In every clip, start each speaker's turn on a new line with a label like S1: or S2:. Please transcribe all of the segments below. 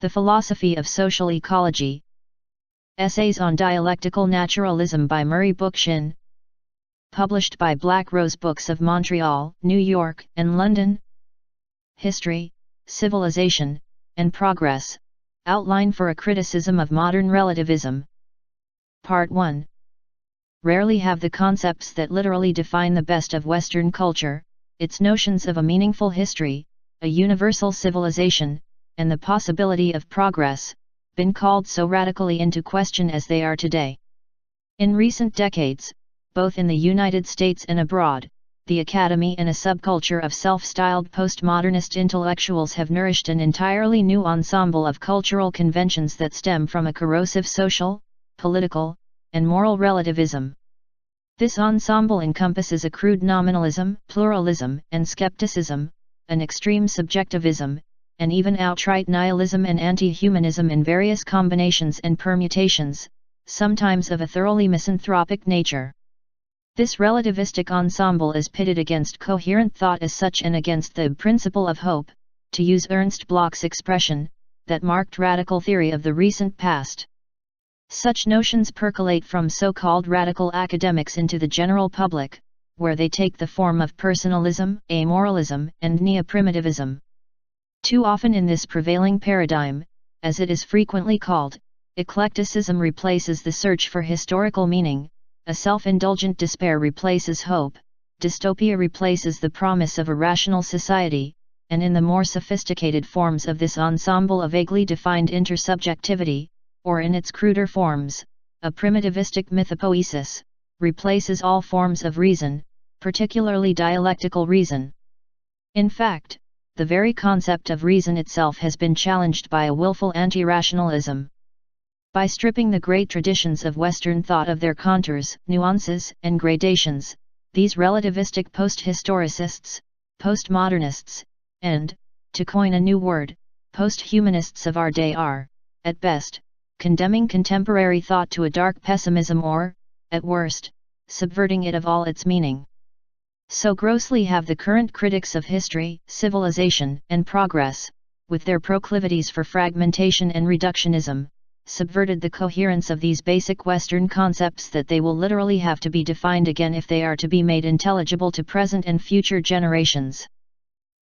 S1: The Philosophy of Social Ecology. Essays on Dialectical Naturalism by Murray Bookchin. Published by Black Rose Books of Montreal, New York, and London. History, Civilization, and Progress. Outline for a Criticism of Modern Relativism. Part 1. Rarely have the concepts that literally define the best of Western culture, its notions of a meaningful history, a universal civilization, and the possibility of progress, been called so radically into question as they are today. In recent decades, both in the United States and abroad, the academy and a subculture of self-styled postmodernist intellectuals have nourished an entirely new ensemble of cultural conventions that stem from a corrosive social, political, and moral relativism. This ensemble encompasses a crude nominalism, pluralism, and skepticism, an extreme subjectivism, and even outright nihilism and anti-humanism in various combinations and permutations, sometimes of a thoroughly misanthropic nature. This relativistic ensemble is pitted against coherent thought as such and against the principle of hope, to use Ernst Bloch's expression, that marked radical theory of the recent past. Such notions percolate from so-called radical academics into the general public, where they take the form of personalism, amoralism, and neoprimitivism. Too often in this prevailing paradigm, as it is frequently called, eclecticism replaces the search for historical meaning, a self-indulgent despair replaces hope, dystopia replaces the promise of a rational society, and in the more sophisticated forms of this ensemble a vaguely defined intersubjectivity, or in its cruder forms, a primitivistic mythopoesis, replaces all forms of reason, particularly dialectical reason. In fact, the very concept of reason itself has been challenged by a willful anti-rationalism. By stripping the great traditions of Western thought of their contours, nuances, and gradations, these relativistic post-historicists, postmodernists, and, to coin a new word, post-humanists of our day are, at best, condemning contemporary thought to a dark pessimism or, at worst, subverting it of all its meaning. So grossly have the current critics of history, civilization, and progress, with their proclivities for fragmentation and reductionism, subverted the coherence of these basic Western concepts that they will literally have to be defined again if they are to be made intelligible to present and future generations.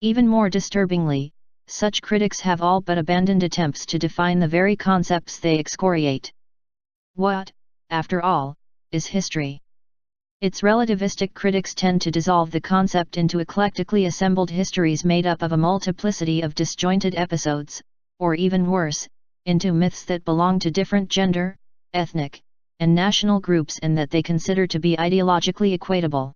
S1: Even more disturbingly, such critics have all but abandoned attempts to define the very concepts they excoriate. What, after all, is history? Its relativistic critics tend to dissolve the concept into eclectically assembled histories made up of a multiplicity of disjointed episodes, or even worse, into myths that belong to different gender, ethnic, and national groups and that they consider to be ideologically equatable.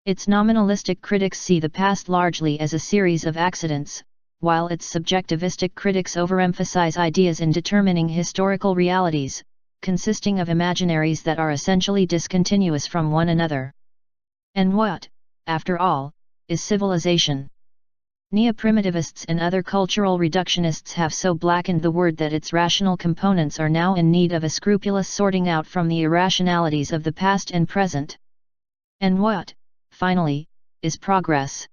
S1: Its nominalistic critics see the past largely as a series of accidents, while its subjectivistic critics overemphasize ideas in determining historical realities, consisting of imaginaries that are essentially discontinuous from one another. And what, after all, is civilization? Neoprimitivists and other cultural reductionists have so blackened the word that its rational components are now in need of a scrupulous sorting out from the irrationalities of the past and present. And what, finally, is progress?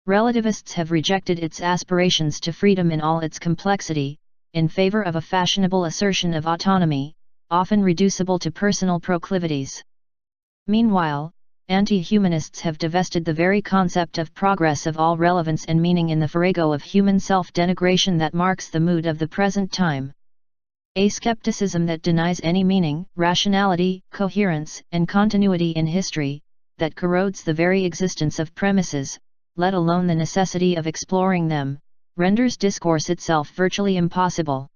S1: Relativists have rejected its aspirations to freedom in all its complexity, in favor of a fashionable assertion of autonomy, often reducible to personal proclivities. Meanwhile, anti-humanists have divested the very concept of progress of all relevance and meaning in the farrago of human self-denigration that marks the mood of the present time. A skepticism that denies any meaning, rationality, coherence, and continuity in history, that corrodes the very existence of premises, let alone the necessity of exploring them, renders discourse itself virtually impossible.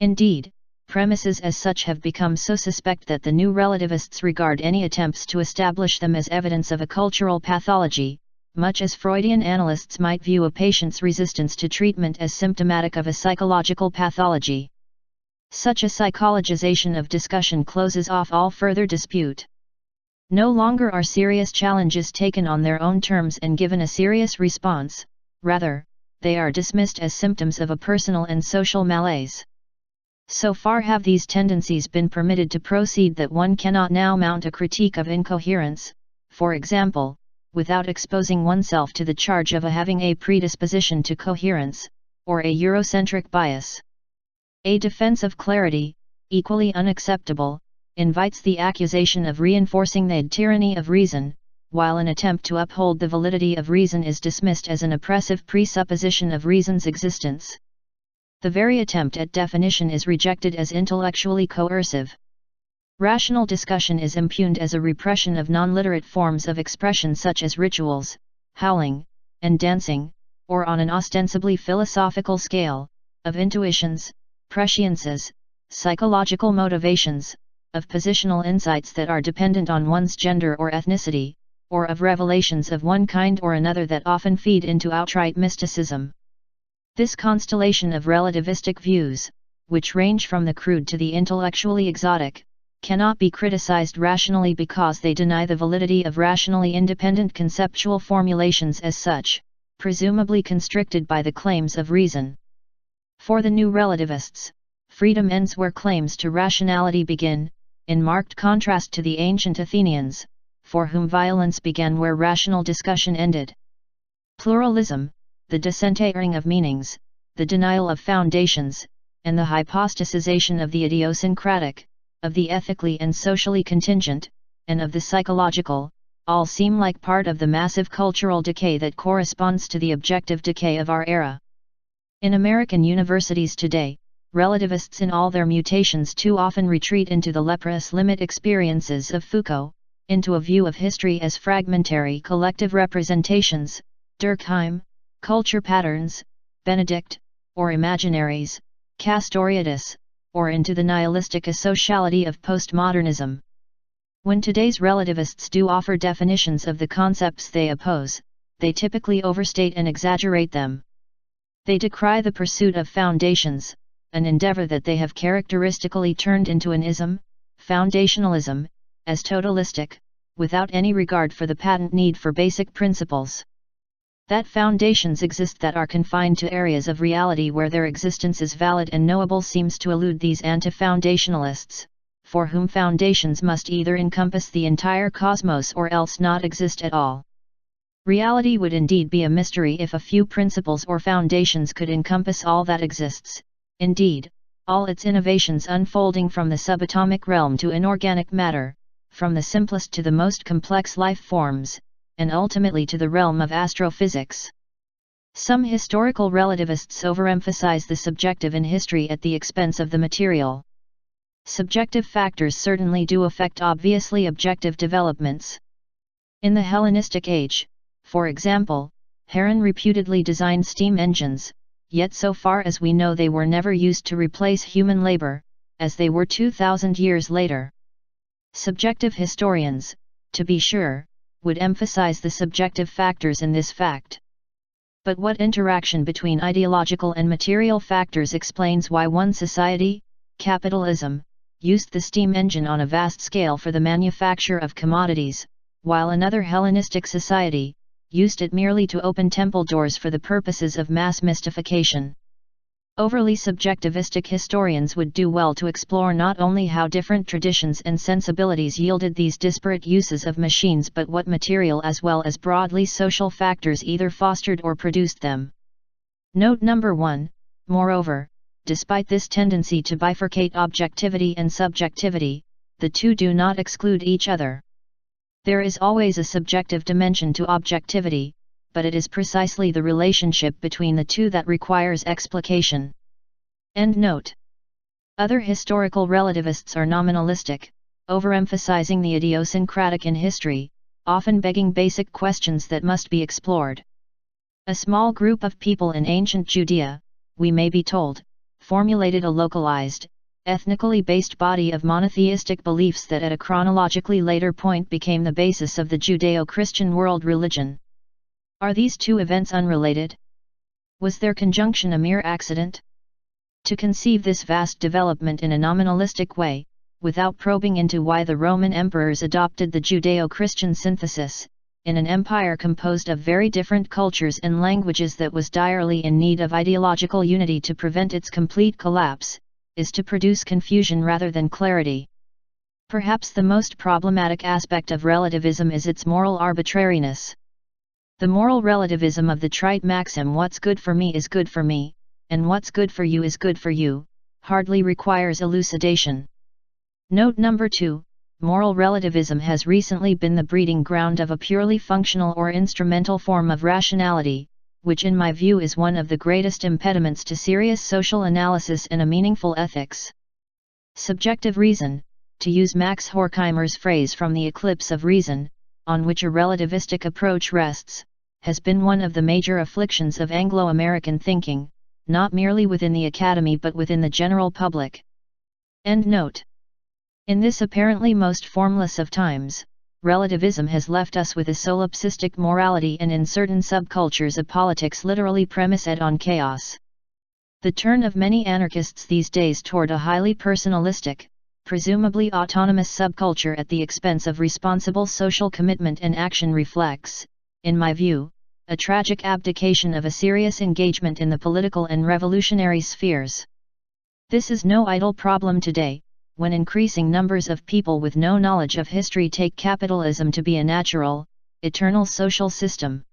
S1: Indeed, premises as such have become so suspect that the new relativists regard any attempts to establish them as evidence of a cultural pathology, much as Freudian analysts might view a patient's resistance to treatment as symptomatic of a psychological pathology. Such a psychologization of discussion closes off all further dispute. No longer are serious challenges taken on their own terms and given a serious response, rather, they are dismissed as symptoms of a personal and social malaise. So far have these tendencies been permitted to proceed that one cannot now mount a critique of incoherence, for example, without exposing oneself to the charge of having a predisposition to coherence, or a Eurocentric bias. A defense of clarity, equally unacceptable, invites the accusation of reinforcing the tyranny of reason, while an attempt to uphold the validity of reason is dismissed as an oppressive presupposition of reason's existence. The very attempt at definition is rejected as intellectually coercive. Rational discussion is impugned as a repression of non-literate forms of expression such as rituals, howling, and dancing, or on an ostensibly philosophical scale, of intuitions, presciences, psychological motivations, of positional insights that are dependent on one's gender or ethnicity, or of revelations of one kind or another that often feed into outright mysticism. This constellation of relativistic views, which range from the crude to the intellectually exotic, cannot be criticized rationally because they deny the validity of rationally independent conceptual formulations as such, presumably constricted by the claims of reason. For the new relativists, freedom ends where claims to rationality begin, in marked contrast to the ancient Athenians, for whom violence began where rational discussion ended. Pluralism, the decentering of meanings, the denial of foundations, and the hypostasization of the idiosyncratic, of the ethically and socially contingent, and of the psychological, all seem like part of the massive cultural decay that corresponds to the objective decay of our era. In American universities today, relativists in all their mutations too often retreat into the leprous limit experiences of Foucault, into a view of history as fragmentary collective representations, Durkheim, culture patterns, Benedict, or imaginaries, Castoriadis, or into the nihilistic asociality of postmodernism. When today's relativists do offer definitions of the concepts they oppose, they typically overstate and exaggerate them. They decry the pursuit of foundations, an endeavor that they have characteristically turned into an ism, foundationalism, as totalistic, without any regard for the patent need for basic principles. That foundations exist that are confined to areas of reality where their existence is valid and knowable seems to elude these anti-foundationalists, for whom foundations must either encompass the entire cosmos or else not exist at all. Reality would indeed be a mystery if a few principles or foundations could encompass all that exists, indeed, all its innovations unfolding from the subatomic realm to inorganic matter, from the simplest to the most complex life forms, and ultimately to the realm of astrophysics. Some historical relativists overemphasize the subjective in history at the expense of the material. Subjective factors certainly do affect obviously objective developments. In the Hellenistic age, for example, Heron reputedly designed steam engines, yet so far as we know they were never used to replace human labor, as they were 2,000 years later. Subjective historians, to be sure, would emphasize the subjective factors in this fact. But what interaction between ideological and material factors explains why one society, capitalism, used the steam engine on a vast scale for the manufacture of commodities, while another Hellenistic society used it merely to open temple doors for the purposes of mass mystification? Overly subjectivistic historians would do well to explore not only how different traditions and sensibilities yielded these disparate uses of machines but what material as well as broadly social factors either fostered or produced them. Note number 1, moreover, despite this tendency to bifurcate objectivity and subjectivity, the two do not exclude each other. There is always a subjective dimension to objectivity, but it is precisely the relationship between the two that requires explication. End note. Other historical relativists are nominalistic, overemphasizing the idiosyncratic in history, often begging basic questions that must be explored. A small group of people in ancient Judea, we may be told, formulated a localized, ethnically based body of monotheistic beliefs that at a chronologically later point became the basis of the Judeo-Christian world religion. Are these two events unrelated? Was their conjunction a mere accident? To conceive this vast development in a nominalistic way, without probing into why the Roman emperors adopted the Judeo-Christian synthesis, in an empire composed of very different cultures and languages that was direly in need of ideological unity to prevent its complete collapse, is to produce confusion rather than clarity. Perhaps the most problematic aspect of relativism is its moral arbitrariness. The moral relativism of the trite maxim "what's good for me is good for me," and what's good for you is good for you, hardly requires elucidation. Note number 2, moral relativism has recently been the breeding ground of a purely functional or instrumental form of rationality, which in my view is one of the greatest impediments to serious social analysis and a meaningful ethics. Subjective reason, to use Max Horkheimer's phrase from The Eclipse of Reason, on which a relativistic approach rests, has been one of the major afflictions of Anglo-American thinking, not merely within the academy but within the general public. End note. In this apparently most formless of times, relativism has left us with a solipsistic morality and in certain subcultures a politics literally premised on chaos. The turn of many anarchists these days toward a highly personalistic, presumably autonomous subculture at the expense of responsible social commitment and action reflects, in my view, a tragic abdication of a serious engagement in the political and revolutionary spheres. This is no idle problem today, when increasing numbers of people with no knowledge of history take capitalism to be a natural, eternal social system.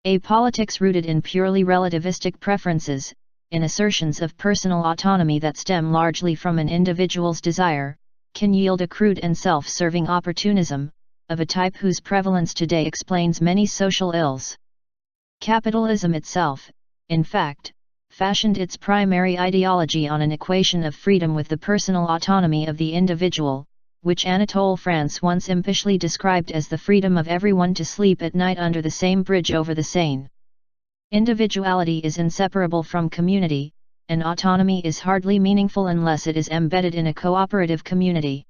S1: A politics rooted in purely relativistic preferences, in assertions of personal autonomy that stem largely from an individual's desire, can yield a crude and self-serving opportunism, of a type whose prevalence today explains many social ills. Capitalism itself, in fact, fashioned its primary ideology on an equation of freedom with the personal autonomy of the individual, which Anatole France once impishly described as the freedom of everyone to sleep at night under the same bridge over the Seine. Individuality is inseparable from community, and autonomy is hardly meaningful unless it is embedded in a cooperative community.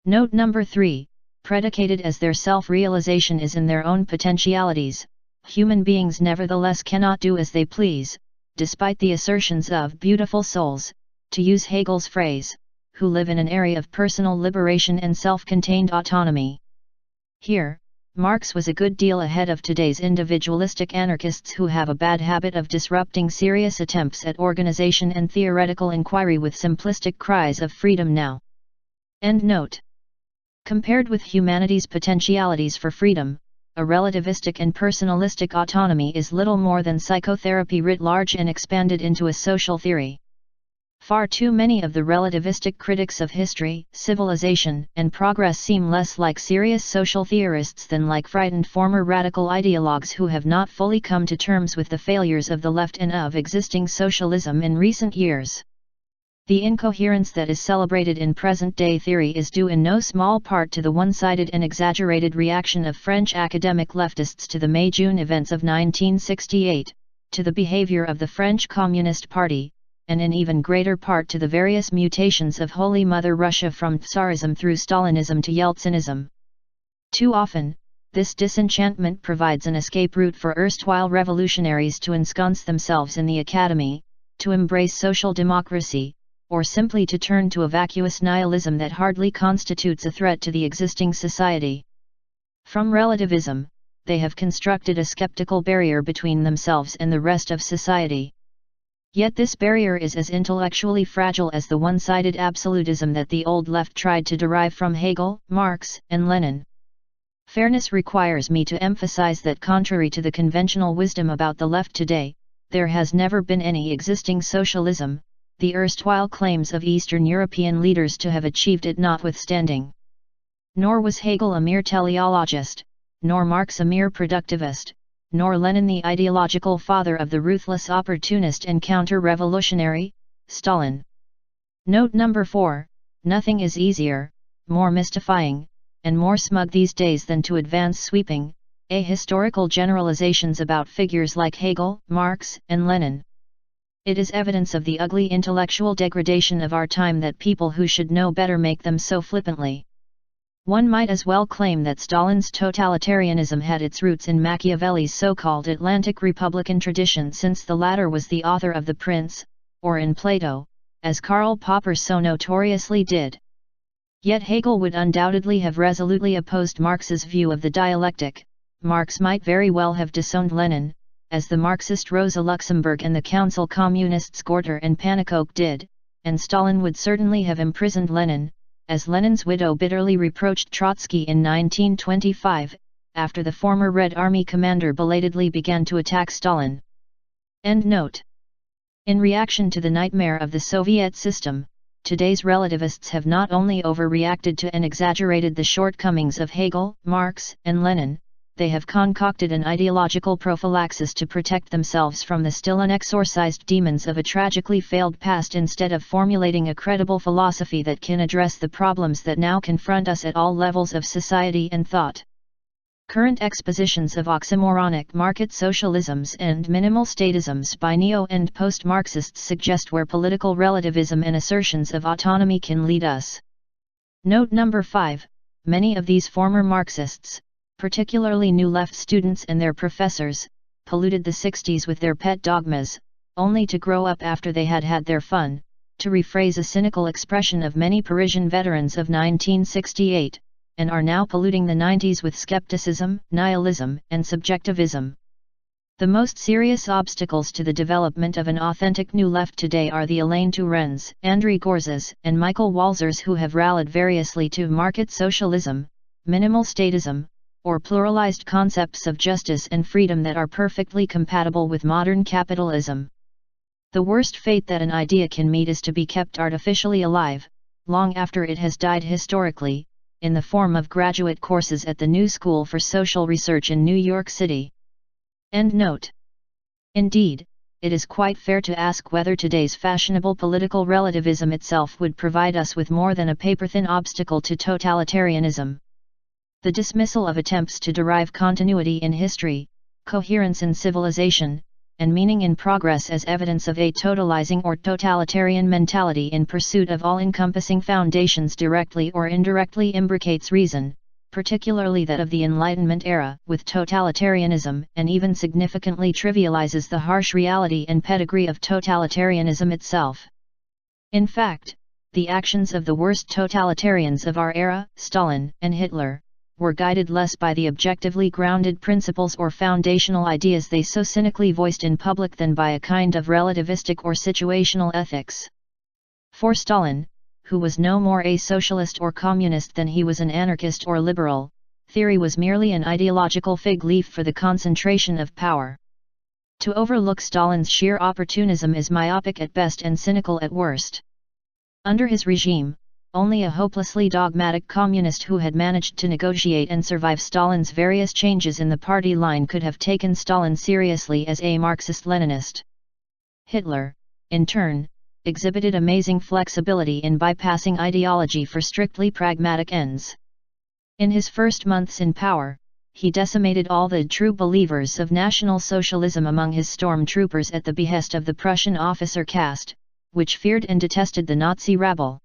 S1: Note number 3, predicated as their self-realization is in their own potentialities, human beings nevertheless cannot do as they please, despite the assertions of beautiful souls, to use Hegel's phrase, who live in an area of personal liberation and self-contained autonomy. Here, Marx was a good deal ahead of today's individualistic anarchists who have a bad habit of disrupting serious attempts at organization and theoretical inquiry with simplistic cries of freedom now. End note. Compared with humanity's potentialities for freedom, a relativistic and personalistic autonomy is little more than psychotherapy writ large and expanded into a social theory. Far too many of the relativistic critics of history, civilization, and progress seem less like serious social theorists than like frightened former radical ideologues who have not fully come to terms with the failures of the left and of existing socialism in recent years. The incoherence that is celebrated in present-day theory is due in no small part to the one-sided and exaggerated reaction of French academic leftists to the May-June events of 1968, to the behavior of the French Communist Party, and in even greater part to the various mutations of Holy Mother Russia from Tsarism through Stalinism to Yeltsinism. Too often, this disenchantment provides an escape route for erstwhile revolutionaries to ensconce themselves in the academy, to embrace social democracy, or simply to turn to a vacuous nihilism that hardly constitutes a threat to the existing society. From relativism, they have constructed a skeptical barrier between themselves and the rest of society. Yet this barrier is as intellectually fragile as the one-sided absolutism that the old left tried to derive from Hegel, Marx, and Lenin. Fairness requires me to emphasize that contrary to the conventional wisdom about the left today, there has never been any existing socialism, the erstwhile claims of Eastern European leaders to have achieved it notwithstanding. Nor was Hegel a mere teleologist, nor Marx a mere productivist, nor Lenin the ideological father of the ruthless opportunist and counter-revolutionary, Stalin. Note number 4, nothing is easier, more mystifying, and more smug these days than to advance sweeping, ahistorical generalizations about figures like Hegel, Marx, and Lenin. It is evidence of the ugly intellectual degradation of our time that people who should know better make them so flippantly. One might as well claim that Stalin's totalitarianism had its roots in Machiavelli's so-called Atlantic Republican tradition, since the latter was the author of The Prince, or in Plato, as Karl Popper so notoriously did. Yet Hegel would undoubtedly have resolutely opposed Marx's view of the dialectic. Marx might very well have disowned Lenin, as the Marxist Rosa Luxemburg and the Council Communists Gorter and Pannekoek did, and Stalin would certainly have imprisoned Lenin, as Lenin's widow bitterly reproached Trotsky in 1925, after the former Red Army commander belatedly began to attack Stalin. End note. In reaction to the nightmare of the Soviet system, today's relativists have not only overreacted to and exaggerated the shortcomings of Hegel, Marx, and Lenin, they have concocted an ideological prophylaxis to protect themselves from the still unexorcised demons of a tragically failed past instead of formulating a credible philosophy that can address the problems that now confront us at all levels of society and thought. Current expositions of oxymoronic market socialisms and minimal statisms by neo- and post-Marxists suggest where political relativism and assertions of autonomy can lead us. Note number 5, many of these former Marxists, particularly New Left students and their professors, polluted the 60s with their pet dogmas, only to grow up after they had had their fun, to rephrase a cynical expression of many Parisian veterans of 1968, and are now polluting the 90s with skepticism, nihilism, and subjectivism. The most serious obstacles to the development of an authentic New Left today are the Elaine Tourens, Andrei Gorzas, and Michael Walzers, who have rallied variously to market socialism, minimal statism, or pluralized concepts of justice and freedom that are perfectly compatible with modern capitalism. The worst fate that an idea can meet is to be kept artificially alive, long after it has died historically, in the form of graduate courses at the New School for Social Research in New York City. End note. Indeed, it is quite fair to ask whether today's fashionable political relativism itself would provide us with more than a paper-thin obstacle to totalitarianism. The dismissal of attempts to derive continuity in history, coherence in civilization, and meaning in progress as evidence of a totalizing or totalitarian mentality in pursuit of all-encompassing foundations directly or indirectly imbricates reason, particularly that of the Enlightenment era, with totalitarianism, and even significantly trivializes the harsh reality and pedigree of totalitarianism itself. In fact, the actions of the worst totalitarians of our era, Stalin and Hitler, were guided less by the objectively grounded principles or foundational ideas they so cynically voiced in public than by a kind of relativistic or situational ethics. For Stalin, who was no more a socialist or communist than he was an anarchist or liberal, theory was merely an ideological fig leaf for the concentration of power. To overlook Stalin's sheer opportunism is myopic at best and cynical at worst. Under his regime, only a hopelessly dogmatic communist who had managed to negotiate and survive Stalin's various changes in the party line could have taken Stalin seriously as a Marxist-Leninist. Hitler, in turn, exhibited amazing flexibility in bypassing ideology for strictly pragmatic ends. In his first months in power, he decimated all the true believers of National Socialism among his stormtroopers at the behest of the Prussian officer caste, which feared and detested the Nazi rabble.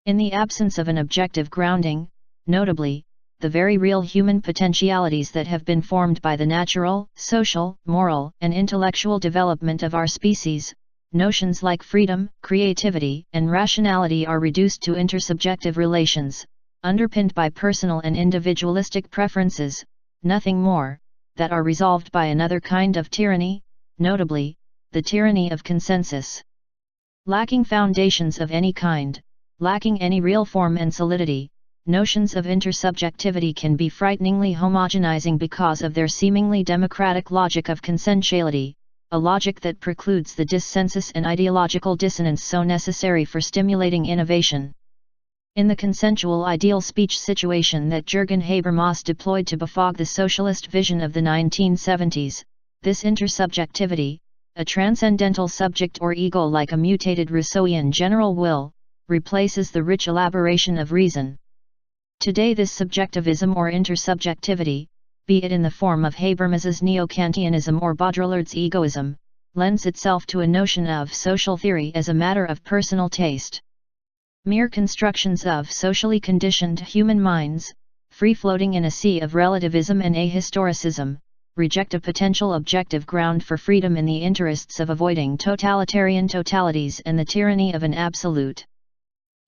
S1: In the absence of an objective grounding, notably, the very real human potentialities that have been formed by the natural, social, moral, and intellectual development of our species, notions like freedom, creativity, and rationality are reduced to intersubjective relations, underpinned by personal and individualistic preferences, nothing more, that are resolved by another kind of tyranny, notably, the tyranny of consensus. Lacking foundations of any kind, lacking any real form and solidity, notions of intersubjectivity can be frighteningly homogenizing because of their seemingly democratic logic of consensuality, a logic that precludes the dissensus and ideological dissonance so necessary for stimulating innovation. In the consensual ideal speech situation that Jürgen Habermas deployed to befog the socialist vision of the 1970s, this intersubjectivity, a transcendental subject or ego like a mutated Rousseauian general will, replaces the rich elaboration of reason. Today this subjectivism or intersubjectivity, be it in the form of Habermas's neo-Kantianism or Baudrillard's egoism, lends itself to a notion of social theory as a matter of personal taste. Mere constructions of socially conditioned human minds, free-floating in a sea of relativism and ahistoricism, reject a potential objective ground for freedom in the interests of avoiding totalitarian totalities and the tyranny of an absolute.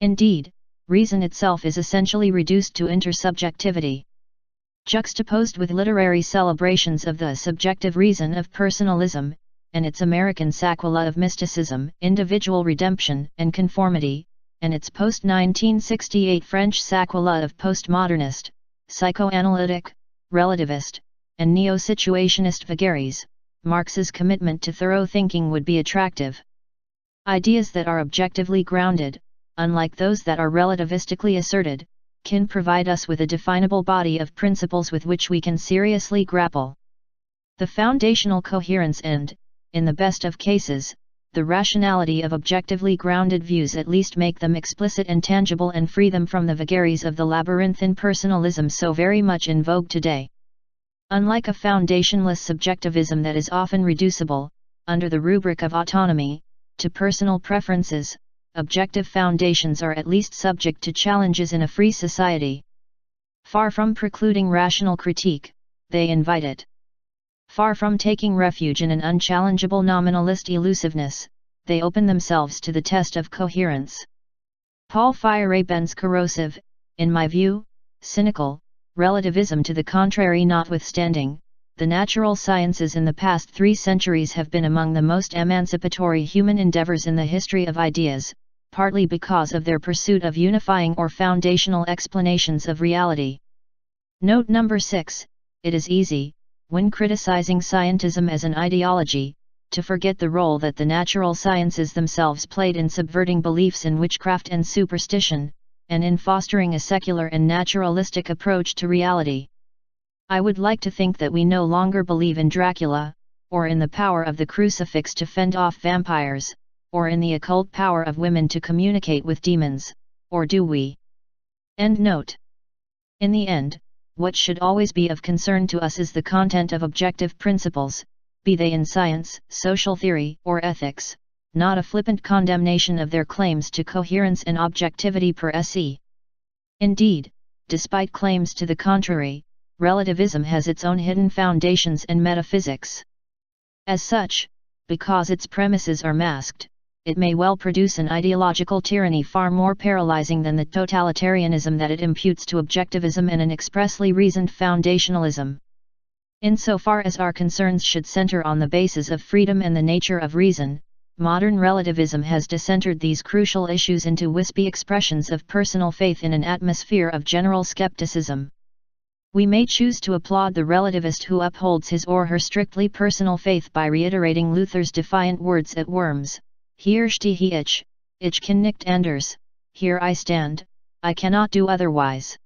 S1: Indeed, reason itself is essentially reduced to intersubjectivity. Juxtaposed with literary celebrations of the subjective reason of personalism, and its American sequela of mysticism, individual redemption, and conformity, and its post-1968 French sequela of postmodernist, psychoanalytic, relativist, and neo-situationist vagaries, Marx's commitment to thorough thinking would be attractive. Ideas that are objectively grounded, unlike those that are relativistically asserted, can provide us with a definable body of principles with which we can seriously grapple. The foundational coherence and, in the best of cases, the rationality of objectively grounded views at least make them explicit and tangible and free them from the vagaries of the labyrinthine personalism so very much in vogue today. Unlike a foundationless subjectivism that is often reducible, under the rubric of autonomy, to personal preferences, objective foundations are at least subject to challenges in a free society. Far from precluding rational critique, they invite it. Far from taking refuge in an unchallengeable nominalist elusiveness, they open themselves to the test of coherence. Paul Feyerabend's corrosive, in my view, cynical, relativism to the contrary notwithstanding, the natural sciences in the past 3 centuries have been among the most emancipatory human endeavors in the history of ideas, partly because of their pursuit of unifying or foundational explanations of reality. Note number 6, it is easy, when criticizing scientism as an ideology, to forget the role that the natural sciences themselves played in subverting beliefs in witchcraft and superstition, and in fostering a secular and naturalistic approach to reality. I would like to think that we no longer believe in Dracula, or in the power of the crucifix to fend off vampires, or in the occult power of women to communicate with demons, or do we? End note. In the end, what should always be of concern to us is the content of objective principles, be they in science, social theory, or ethics, not a flippant condemnation of their claims to coherence and objectivity per se. Indeed, despite claims to the contrary, relativism has its own hidden foundations and metaphysics. As such, because its premises are masked, it may well produce an ideological tyranny far more paralyzing than the totalitarianism that it imputes to objectivism and an expressly reasoned foundationalism. Insofar as our concerns should center on the basis of freedom and the nature of reason, modern relativism has decentered these crucial issues into wispy expressions of personal faith in an atmosphere of general skepticism. We may choose to applaud the relativist who upholds his or her strictly personal faith by reiterating Luther's defiant words at Worms, Hier stehe ich kann nicht anders, here I stand, I cannot do otherwise.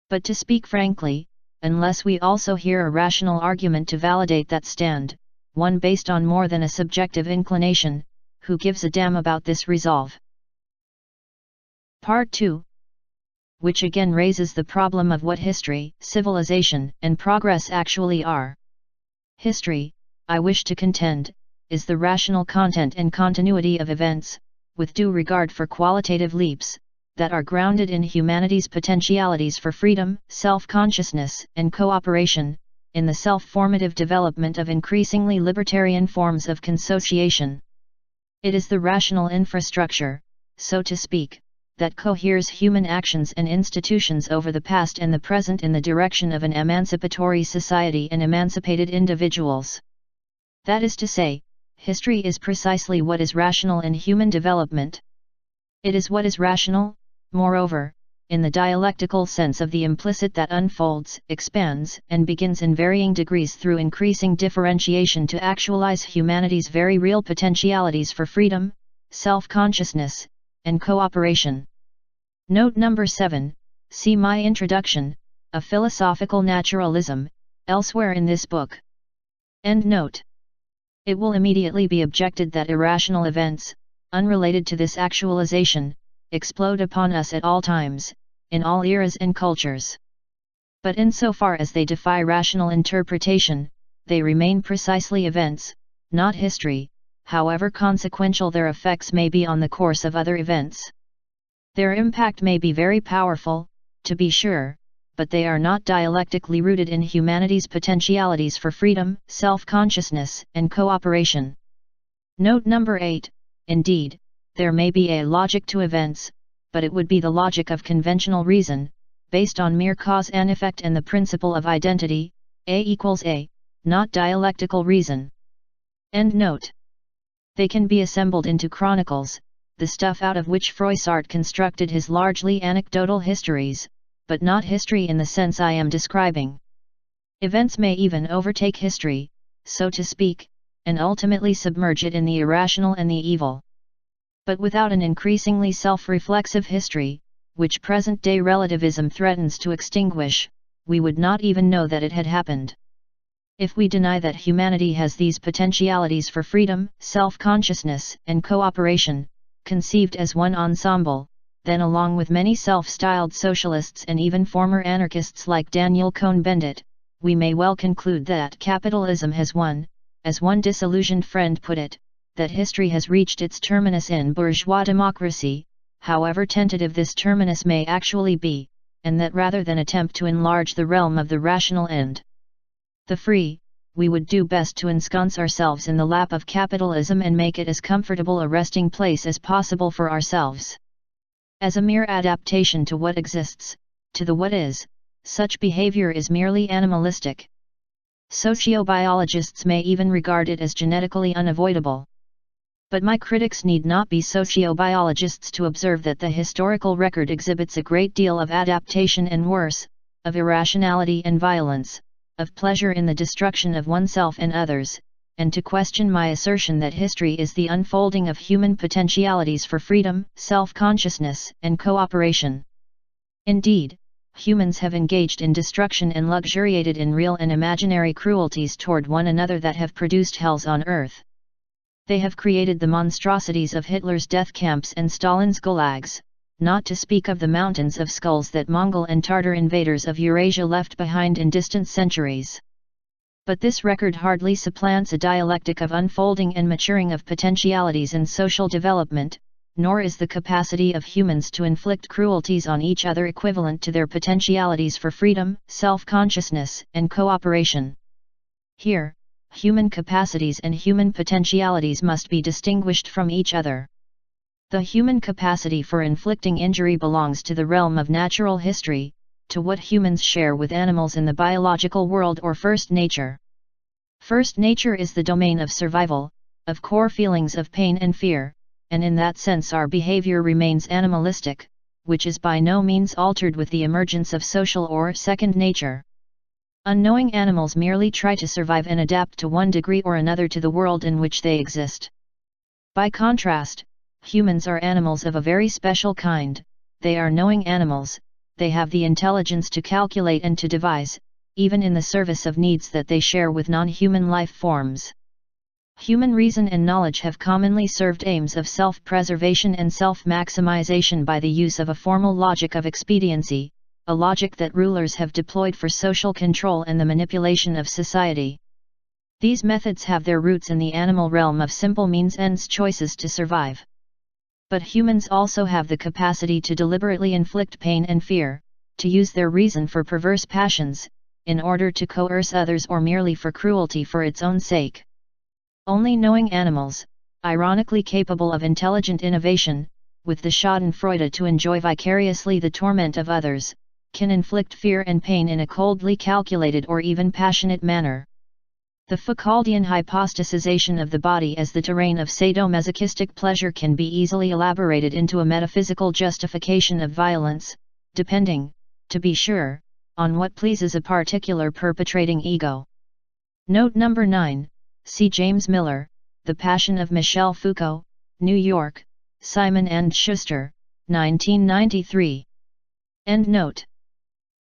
S1: But to speak frankly, unless we also hear a rational argument to validate that stand, one based on more than a subjective inclination, who gives a damn about this resolve? Part 2, which again raises the problem of what history, civilization, and progress actually are. History, I wish to contend, is the rational content and continuity of events, with due regard for qualitative leaps, that are grounded in humanity's potentialities for freedom, self-consciousness, and cooperation, in the self-formative development of increasingly libertarian forms of consociation. It is the rational infrastructure, so to speak, that coheres human actions and institutions over the past and the present in the direction of an emancipatory society and emancipated individuals. That is to say, history is precisely what is rational in human development. It is what is rational, moreover, in the dialectical sense of the implicit that unfolds, expands, and begins in varying degrees through increasing differentiation to actualize humanity's very real potentialities for freedom, self-consciousness, and cooperation. Note number 7, see my introduction, A Philosophical Naturalism, elsewhere in this book. End note. It will immediately be objected that irrational events, unrelated to this actualization, explode upon us at all times, in all eras and cultures. But insofar as they defy rational interpretation, they remain precisely events, not history, however consequential their effects may be on the course of other events. Their impact may be very powerful, to be sure, but they are not dialectically rooted in humanity's potentialities for freedom, self-consciousness, and cooperation. Note number 8, indeed, there may be a logic to events, but it would be the logic of conventional reason, based on mere cause and effect and the principle of identity, A equals A, not dialectical reason. End note. They can be assembled into chronicles, the stuff out of which Froissart constructed his largely anecdotal histories, but not history in the sense I am describing. Events may even overtake history, so to speak, and ultimately submerge it in the irrational and the evil. But without an increasingly self-reflexive history, which present-day relativism threatens to extinguish, we would not even know that it had happened. If we deny that humanity has these potentialities for freedom, self-consciousness, and cooperation, conceived as one ensemble, then along with many self-styled socialists and even former anarchists like Daniel Cohn-Bendit, we may well conclude that capitalism has won, as one disillusioned friend put it, that history has reached its terminus in bourgeois democracy, however tentative this terminus may actually be, and that rather than attempt to enlarge the realm of the rational end, the free, we would do best to ensconce ourselves in the lap of capitalism and make it as comfortable a resting place as possible for ourselves. As a mere adaptation to what exists, to the what is, such behavior is merely animalistic. Sociobiologists may even regard it as genetically unavoidable. But my critics need not be sociobiologists to observe that the historical record exhibits a great deal of adaptation and worse, of irrationality and violence, of pleasure in the destruction of oneself and others, and to question my assertion that history is the unfolding of human potentialities for freedom, self-consciousness, and cooperation. Indeed, humans have engaged in destruction and luxuriated in real and imaginary cruelties toward one another that have produced hells on earth. They have created the monstrosities of Hitler's death camps and Stalin's gulags, not to speak of the mountains of skulls that Mongol and Tartar invaders of Eurasia left behind in distant centuries. But this record hardly supplants a dialectic of unfolding and maturing of potentialities in social development, nor is the capacity of humans to inflict cruelties on each other equivalent to their potentialities for freedom, self-consciousness, and cooperation. Here, human capacities and human potentialities must be distinguished from each other. The human capacity for inflicting injury belongs to the realm of natural history, to what humans share with animals in the biological world or first nature. First nature is the domain of survival, of core feelings of pain and fear, and in that sense our behavior remains animalistic, which is by no means altered with the emergence of social or second nature. Unknowing animals merely try to survive and adapt to one degree or another to the world in which they exist. By contrast, humans are animals of a very special kind. They are knowing animals, they have the intelligence to calculate and to devise, even in the service of needs that they share with non-human life forms. Human reason and knowledge have commonly served aims of self-preservation and self-maximization by the use of a formal logic of expediency, a logic that rulers have deployed for social control and the manipulation of society. These methods have their roots in the animal realm of simple means-ends choices to survive. But humans also have the capacity to deliberately inflict pain and fear, to use their reason for perverse passions, in order to coerce others or merely for cruelty for its own sake. Only knowing animals, ironically capable of intelligent innovation, with the schadenfreude to enjoy vicariously the torment of others, can inflict fear and pain in a coldly calculated or even passionate manner. The Foucauldian hypostasization of the body as the terrain of sadomasochistic pleasure can be easily elaborated into a metaphysical justification of violence, depending, to be sure, on what pleases a particular perpetrating ego. Note number 9, see James Miller, The Passion of Michel Foucault, New York, Simon & Schuster, 1993. End note.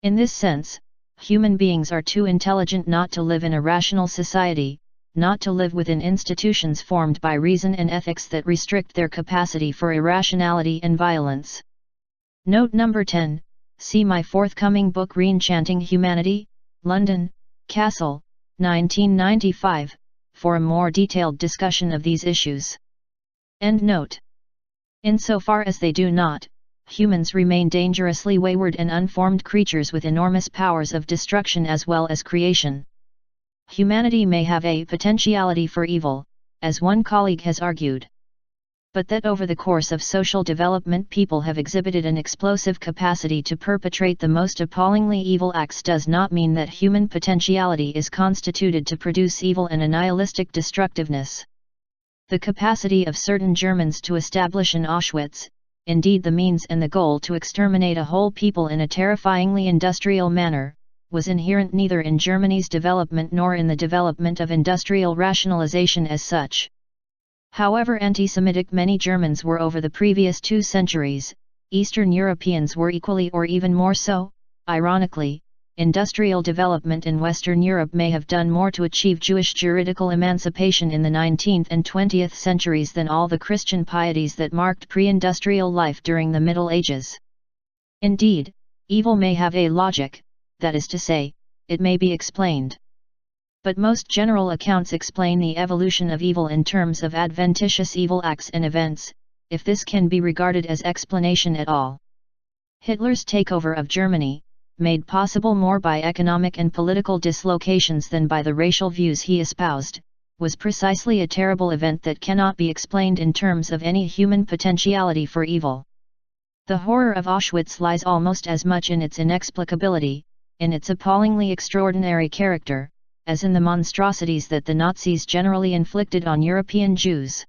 S1: In this sense, human beings are too intelligent not to live in a rational society, not to live within institutions formed by reason and ethics that restrict their capacity for irrationality and violence. Note number 10, see my forthcoming book Reenchanting Humanity, London, Castle, 1995, for a more detailed discussion of these issues. End note. Insofar as they do not, humans remain dangerously wayward and unformed creatures with enormous powers of destruction as well as creation. Humanity may have a potentiality for evil, as one colleague has argued. But that over the course of social development people have exhibited an explosive capacity to perpetrate the most appallingly evil acts does not mean that human potentiality is constituted to produce evil and a nihilistic destructiveness. The capacity of certain Germans to establish in Auschwitz, indeed the means and the goal to exterminate a whole people in a terrifyingly industrial manner, was inherent neither in Germany's development nor in the development of industrial rationalization as such. However anti-Semitic many Germans were over the previous 2 centuries, Eastern Europeans were equally or even more so. Ironically, industrial development in Western Europe may have done more to achieve Jewish juridical emancipation in the 19th and 20th centuries than all the Christian pieties that marked pre-industrial life during the Middle Ages. Indeed, evil may have a logic, that is to say, it may be explained. But most general accounts explain the evolution of evil in terms of adventitious evil acts and events, if this can be regarded as explanation at all. Hitler's takeover of Germany, made possible more by economic and political dislocations than by the racial views he espoused, was precisely a terrible event that cannot be explained in terms of any human potentiality for evil. The horror of Auschwitz lies almost as much in its inexplicability, in its appallingly extraordinary character, as in the monstrosities that the Nazis generally inflicted on European Jews.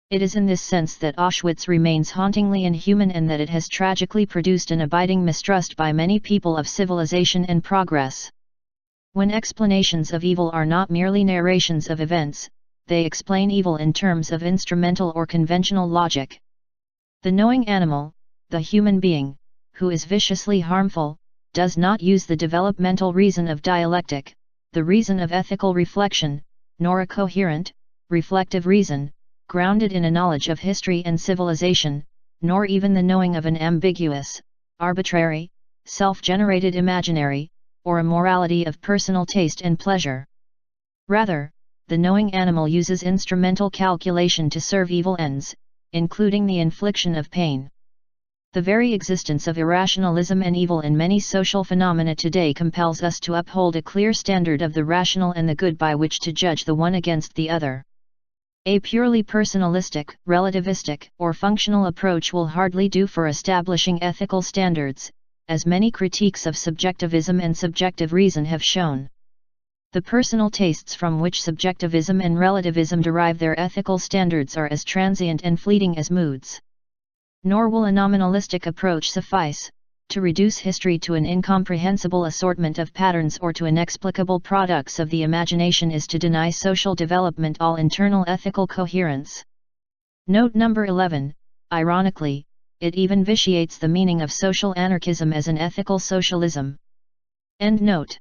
S1: It is in this sense that Auschwitz remains hauntingly inhuman and that it has tragically produced an abiding mistrust by many people of civilization and progress. When explanations of evil are not merely narrations of events, they explain evil in terms of instrumental or conventional logic. The knowing animal, the human being, who is viciously harmful, does not use the developmental reason of dialectic, the reason of ethical reflection, nor a coherent, reflective reason, grounded in a knowledge of history and civilization, nor even the knowing of an ambiguous, arbitrary, self-generated imaginary, or a morality of personal taste and pleasure. Rather, the knowing animal uses instrumental calculation to serve evil ends, including the infliction of pain. The very existence of irrationalism and evil in many social phenomena today compels us to uphold a clear standard of the rational and the good by which to judge the one against the other. A purely personalistic, relativistic, or functional approach will hardly do for establishing ethical standards, as many critiques of subjectivism and subjective reason have shown. The personal tastes from which subjectivism and relativism derive their ethical standards are as transient and fleeting as moods. Nor will a nominalistic approach suffice, to reduce history to an incomprehensible assortment of patterns or to inexplicable products of the imagination is to deny social development all internal ethical coherence. Note number 11, ironically, it even vitiates the meaning of social anarchism as an ethical socialism. End note.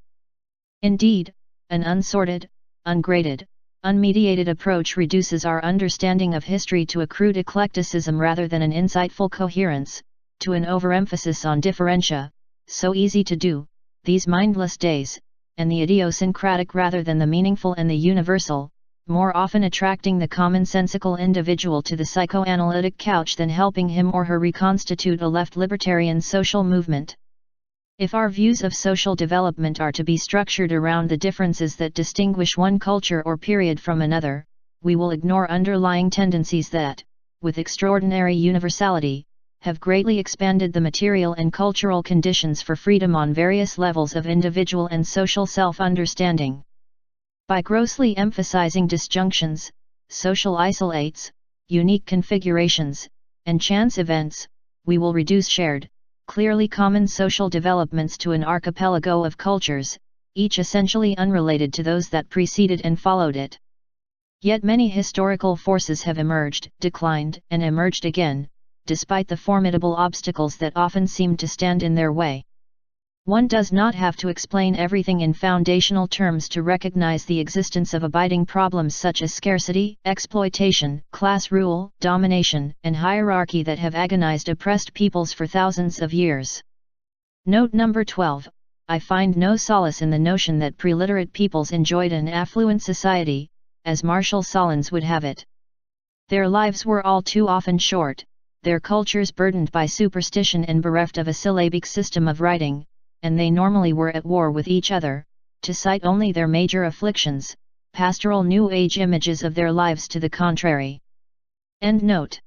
S1: Indeed, an unsorted, ungraded, unmediated approach reduces our understanding of history to a crude eclecticism rather than an insightful coherence, to an overemphasis on differentia, so easy to do, these mindless days, and the idiosyncratic rather than the meaningful and the universal, more often attracting the commonsensical individual to the psychoanalytic couch than helping him or her reconstitute a left libertarian social movement. If our views of social development are to be structured around the differences that distinguish one culture or period from another, we will ignore underlying tendencies that, with extraordinary universality, have greatly expanded the material and cultural conditions for freedom on various levels of individual and social self-understanding. By grossly emphasizing disjunctions, social isolates, unique configurations, and chance events, we will reduce shared, clearly common social developments to an archipelago of cultures, each essentially unrelated to those that preceded and followed it. Yet many historical forces have emerged, declined, and emerged again, despite the formidable obstacles that often seem to stand in their way. One does not have to explain everything in foundational terms to recognize the existence of abiding problems such as scarcity, exploitation, class rule, domination, and hierarchy that have agonized oppressed peoples for thousands of years. Note number 12, I find no solace in the notion that preliterate peoples enjoyed an affluent society, as Marshall Solons would have it. Their lives were all too often short, their cultures burdened by superstition and bereft of a syllabic system of writing, and they normally were at war with each other, to cite only their major afflictions, pastoral New Age images of their lives to the contrary. End note.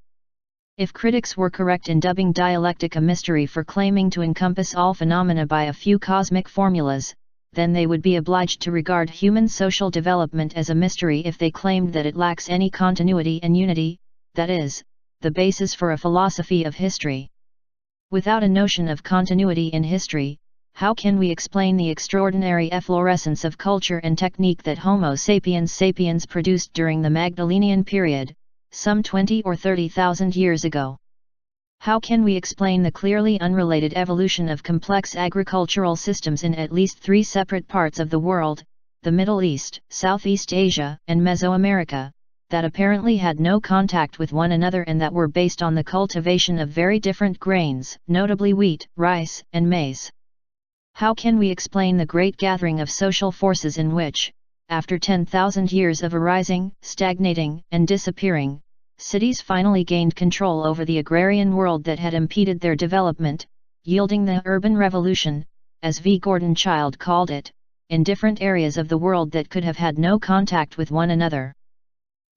S1: If critics were correct in dubbing dialectic a mystery for claiming to encompass all phenomena by a few cosmic formulas, then they would be obliged to regard human social development as a mystery if they claimed that it lacks any continuity and unity, that is, the basis for a philosophy of history. Without a notion of continuity in history, how can we explain the extraordinary efflorescence of culture and technique that Homo sapiens sapiens produced during the Magdalenian period, some 20 or 30,000 years ago. How can we explain the clearly unrelated evolution of complex agricultural systems in at least 3 separate parts of the world, the Middle East, Southeast Asia, and Mesoamerica, that apparently had no contact with one another and that were based on the cultivation of very different grains, notably wheat, rice, and maize? How can we explain the great gathering of social forces in which, after 10,000 years of arising, stagnating, and disappearing, cities finally gained control over the agrarian world that had impeded their development, yielding the urban revolution, as V. Gordon Childe called it, in different areas of the world that could have had no contact with one another?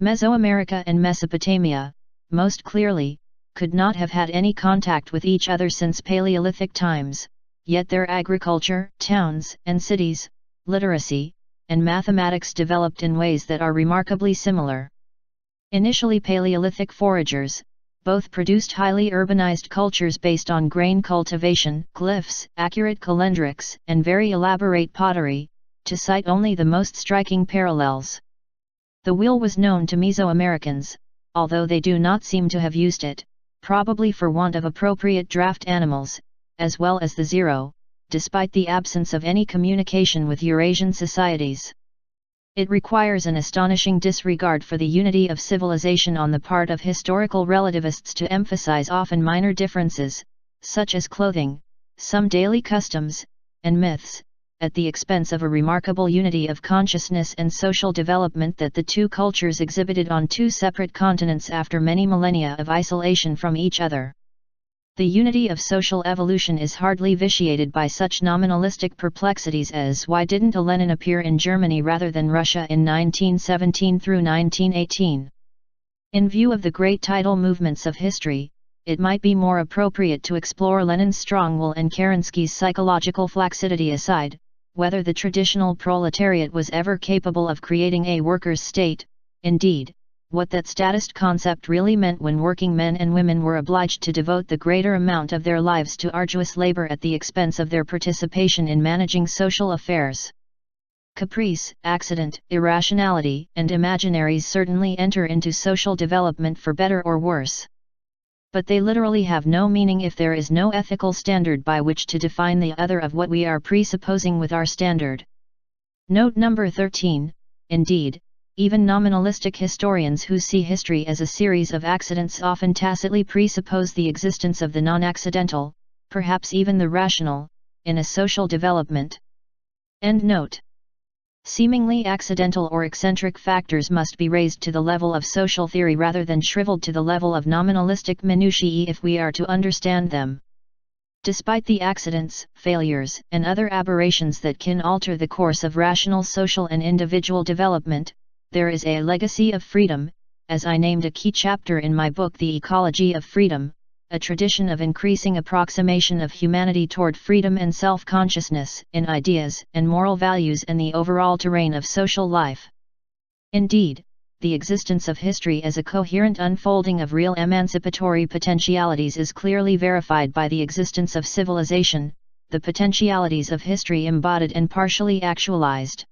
S1: Mesoamerica and Mesopotamia, most clearly, could not have had any contact with each other since Paleolithic times, yet their agriculture, towns and cities, literacy, and mathematics developed in ways that are remarkably similar. Initially Paleolithic foragers, both produced highly urbanized cultures based on grain cultivation, glyphs, accurate calendrics, and very elaborate pottery, to cite only the most striking parallels. The wheel was known to Mesoamericans, although they do not seem to have used it, probably for want of appropriate draft animals, as well as the zero, despite the absence of any communication with Eurasian societies. It requires an astonishing disregard for the unity of civilization on the part of historical relativists to emphasize often minor differences, such as clothing, some daily customs, and myths, at the expense of a remarkable unity of consciousness and social development that the two cultures exhibited on 2 separate continents after many millennia of isolation from each other. The unity of social evolution is hardly vitiated by such nominalistic perplexities as why didn't a Lenin appear in Germany rather than Russia in 1917 through 1918? In view of the great tidal movements of history, it might be more appropriate to explore Lenin's strong will and Kerensky's psychological flaccidity aside, whether the traditional proletariat was ever capable of creating a workers' state, indeed, what that statist concept really meant when working men and women were obliged to devote the greater amount of their lives to arduous labor at the expense of their participation in managing social affairs. Caprice, accident, irrationality, and imaginaries certainly enter into social development for better or worse. But they literally have no meaning if there is no ethical standard by which to define the other of what we are presupposing with our standard. Note number 13, indeed, even nominalistic historians who see history as a series of accidents often tacitly presuppose the existence of the non-accidental, perhaps even the rational, in a social development. End note. Seemingly accidental or eccentric factors must be raised to the level of social theory rather than shriveled to the level of nominalistic minutiae if we are to understand them. Despite the accidents, failures, and other aberrations that can alter the course of rational social and individual development, there is a legacy of freedom, as I named a key chapter in my book The Ecology of Freedom, a tradition of increasing approximation of humanity toward freedom and self-consciousness in ideas and moral values and the overall terrain of social life. Indeed, the existence of history as a coherent unfolding of real emancipatory potentialities is clearly verified by the existence of civilization, the potentialities of history embodied and partially actualized.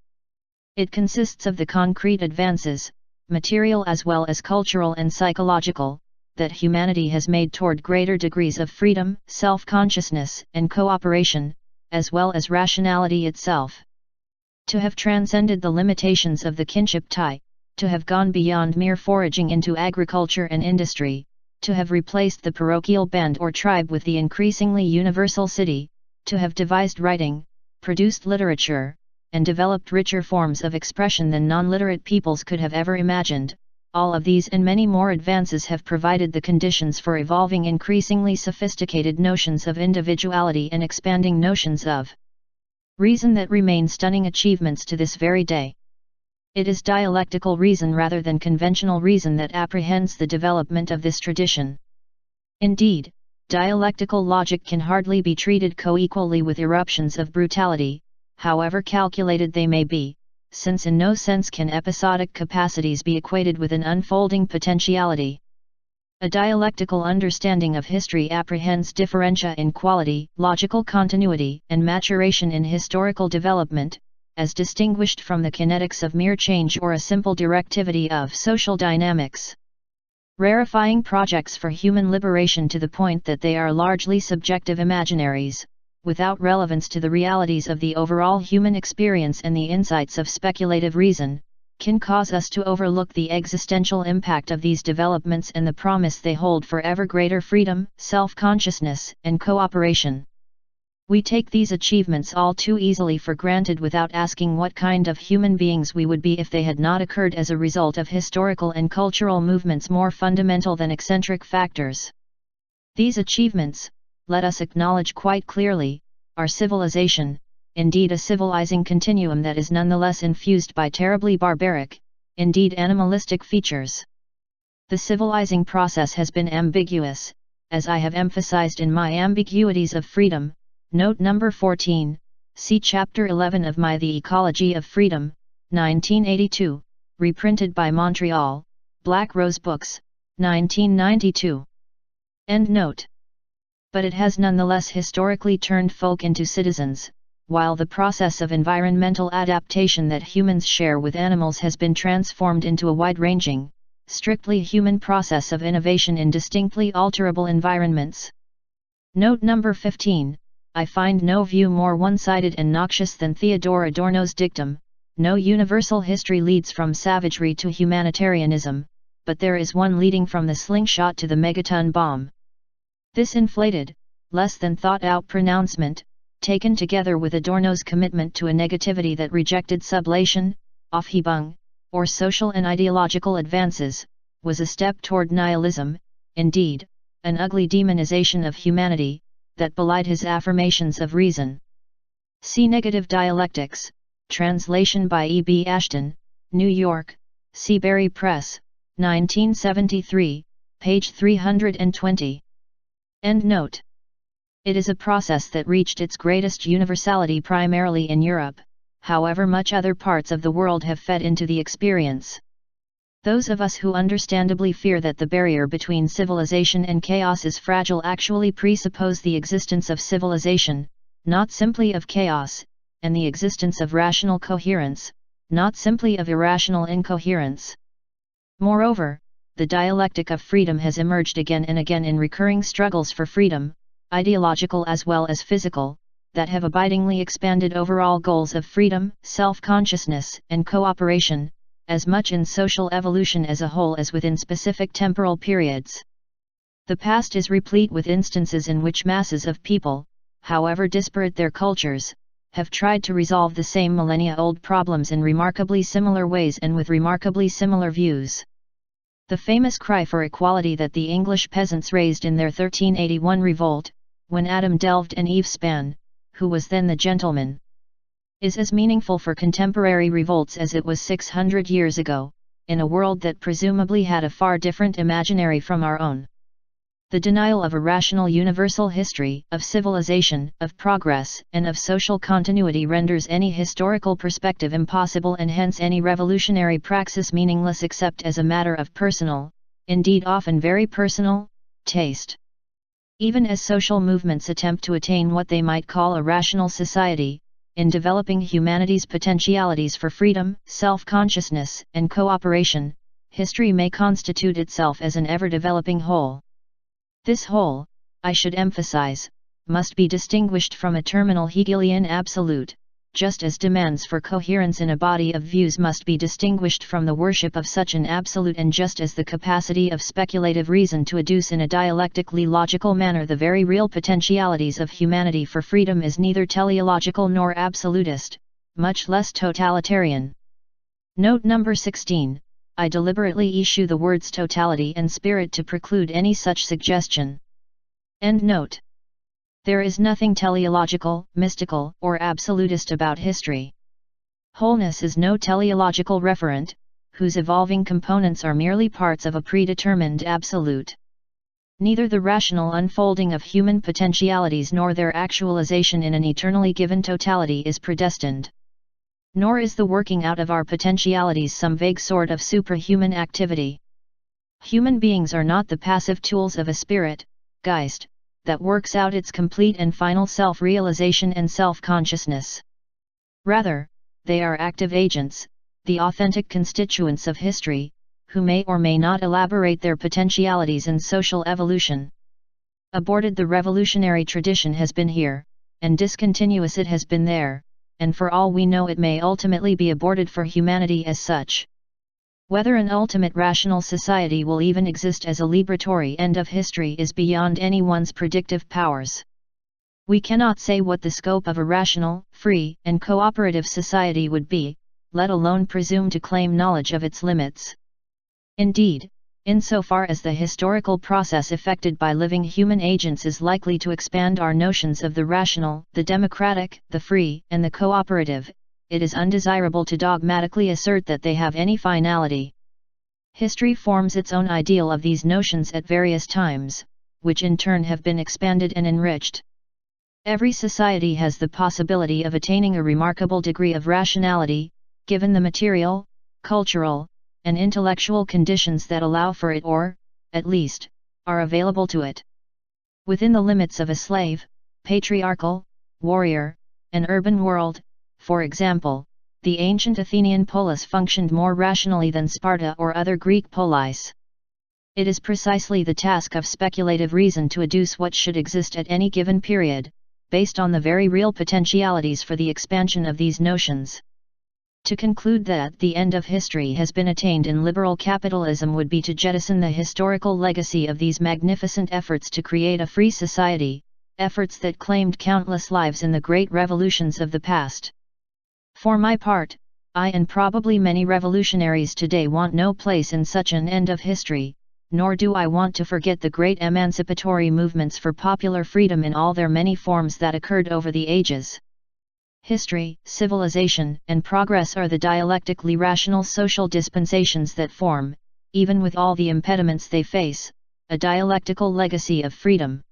S1: It consists of the concrete advances, material as well as cultural and psychological, that humanity has made toward greater degrees of freedom, self-consciousness, and cooperation, as well as rationality itself. To have transcended the limitations of the kinship tie, to have gone beyond mere foraging into agriculture and industry, to have replaced the parochial band or tribe with the increasingly universal city, to have devised writing, produced literature, and developed richer forms of expression than non-literate peoples could have ever imagined. All of these and many more advances have provided the conditions for evolving increasingly sophisticated notions of individuality and expanding notions of reason that remain stunning achievements to this very day. It is dialectical reason rather than conventional reason that apprehends the development of this tradition. Indeed, dialectical logic can hardly be treated co-equally with eruptions of brutality, however calculated they may be, since in no sense can episodic capacities be equated with an unfolding potentiality. A dialectical understanding of history apprehends differentia in quality, logical continuity, and maturation in historical development, as distinguished from the kinetics of mere change or a simple directivity of social dynamics. Rarefying projects for human liberation to the point that they are largely subjective imaginaries, without relevance to the realities of the overall human experience and the insights of speculative reason, can cause us to overlook the existential impact of these developments and the promise they hold for ever greater freedom, self-consciousness, and cooperation. We take these achievements all too easily for granted without asking what kind of human beings we would be if they had not occurred as a result of historical and cultural movements more fundamental than eccentric factors. These achievements, let us acknowledge quite clearly, are civilization, indeed a civilizing continuum that is nonetheless infused by terribly barbaric, indeed animalistic features. The civilizing process has been ambiguous, as I have emphasized in my Ambiguities of Freedom, note number 14, see chapter 11 of my The Ecology of Freedom, 1982, reprinted by Montreal, Black Rose Books, 1992. End note. But it has nonetheless historically turned folk into citizens, while the process of environmental adaptation that humans share with animals has been transformed into a wide-ranging, strictly human process of innovation in distinctly alterable environments. Note number 15, I find no view more one-sided and noxious than Theodore Adorno's dictum, no universal history leads from savagery to humanitarianism, but there is one leading from the slingshot to the megaton bomb. This inflated, less than thought-out pronouncement, taken together with Adorno's commitment to a negativity that rejected sublation, Aufhebung, or social and ideological advances, was a step toward nihilism, indeed, an ugly demonization of humanity, that belied his affirmations of reason. See Negative Dialectics, translation by E. B. Ashton, New York, Seabury Press, 1973, page 320. End note. It is a process that reached its greatest universality primarily in Europe, however much other parts of the world have fed into the experience. Those of us who understandably fear that the barrier between civilization and chaos is fragile actually presuppose the existence of civilization, not simply of chaos, and the existence of rational coherence, not simply of irrational incoherence. Moreover, the dialectic of freedom has emerged again and again in recurring struggles for freedom, ideological as well as physical, that have abidingly expanded overall goals of freedom, self-consciousness, and cooperation, as much in social evolution as a whole as within specific temporal periods. The past is replete with instances in which masses of people, however disparate their cultures, have tried to resolve the same millennia-old problems in remarkably similar ways and with remarkably similar views. The famous cry for equality that the English peasants raised in their 1381 revolt, when Adam delved and Eve span, who was then the gentleman, is as meaningful for contemporary revolts as it was 600 years ago, in a world that presumably had a far different imaginary from our own. The denial of a rational universal history, of civilization, of progress, and of social continuity renders any historical perspective impossible and hence any revolutionary praxis meaningless except as a matter of personal, indeed often very personal, taste. Even as social movements attempt to attain what they might call a rational society, in developing humanity's potentialities for freedom, self-consciousness, and cooperation, history may constitute itself as an ever-developing whole. This whole, I should emphasize, must be distinguished from a terminal Hegelian absolute, just as demands for coherence in a body of views must be distinguished from the worship of such an absolute, and just as the capacity of speculative reason to adduce in a dialectically logical manner the very real potentialities of humanity for freedom is neither teleological nor absolutist, much less totalitarian. Note number 16, I deliberately issue the words totality and spirit to preclude any such suggestion. End note. There is nothing teleological, mystical, or absolutist about history. Wholeness is no teleological referent, whose evolving components are merely parts of a predetermined absolute. Neither the rational unfolding of human potentialities nor their actualization in an eternally given totality is predestined. Nor is the working out of our potentialities some vague sort of superhuman activity. Human beings are not the passive tools of a spirit, Geist, that works out its complete and final self-realization and self-consciousness. Rather, they are active agents, the authentic constituents of history, who may or may not elaborate their potentialities in social evolution. Aborted the revolutionary tradition has been here, and discontinuous it has been there, and for all we know it may ultimately be aborted for humanity as such. Whether an ultimate rational society will even exist as a liberatory end of history is beyond anyone's predictive powers. We cannot say what the scope of a rational, free, and cooperative society would be, let alone presume to claim knowledge of its limits. Indeed, insofar as the historical process effected by living human agents is likely to expand our notions of the rational, the democratic, the free, and the cooperative, it is undesirable to dogmatically assert that they have any finality. History forms its own ideal of these notions at various times, which in turn have been expanded and enriched. Every society has the possibility of attaining a remarkable degree of rationality, given the material, cultural, and intellectual conditions that allow for it or, at least, are available to it. Within the limits of a slave, patriarchal, warrior, and urban world, for example, the ancient Athenian polis functioned more rationally than Sparta or other Greek polis. It is precisely the task of speculative reason to adduce what should exist at any given period, based on the very real potentialities for the expansion of these notions. To conclude that the end of history has been attained in liberal capitalism would be to jettison the historical legacy of these magnificent efforts to create a free society, efforts that claimed countless lives in the great revolutions of the past. For my part, I and probably many revolutionaries today want no place in such an end of history, nor do I want to forget the great emancipatory movements for popular freedom in all their many forms that occurred over the ages. History, civilization, and progress are the dialectically rational social dispensations that form, even with all the impediments they face, a dialectical legacy of freedom.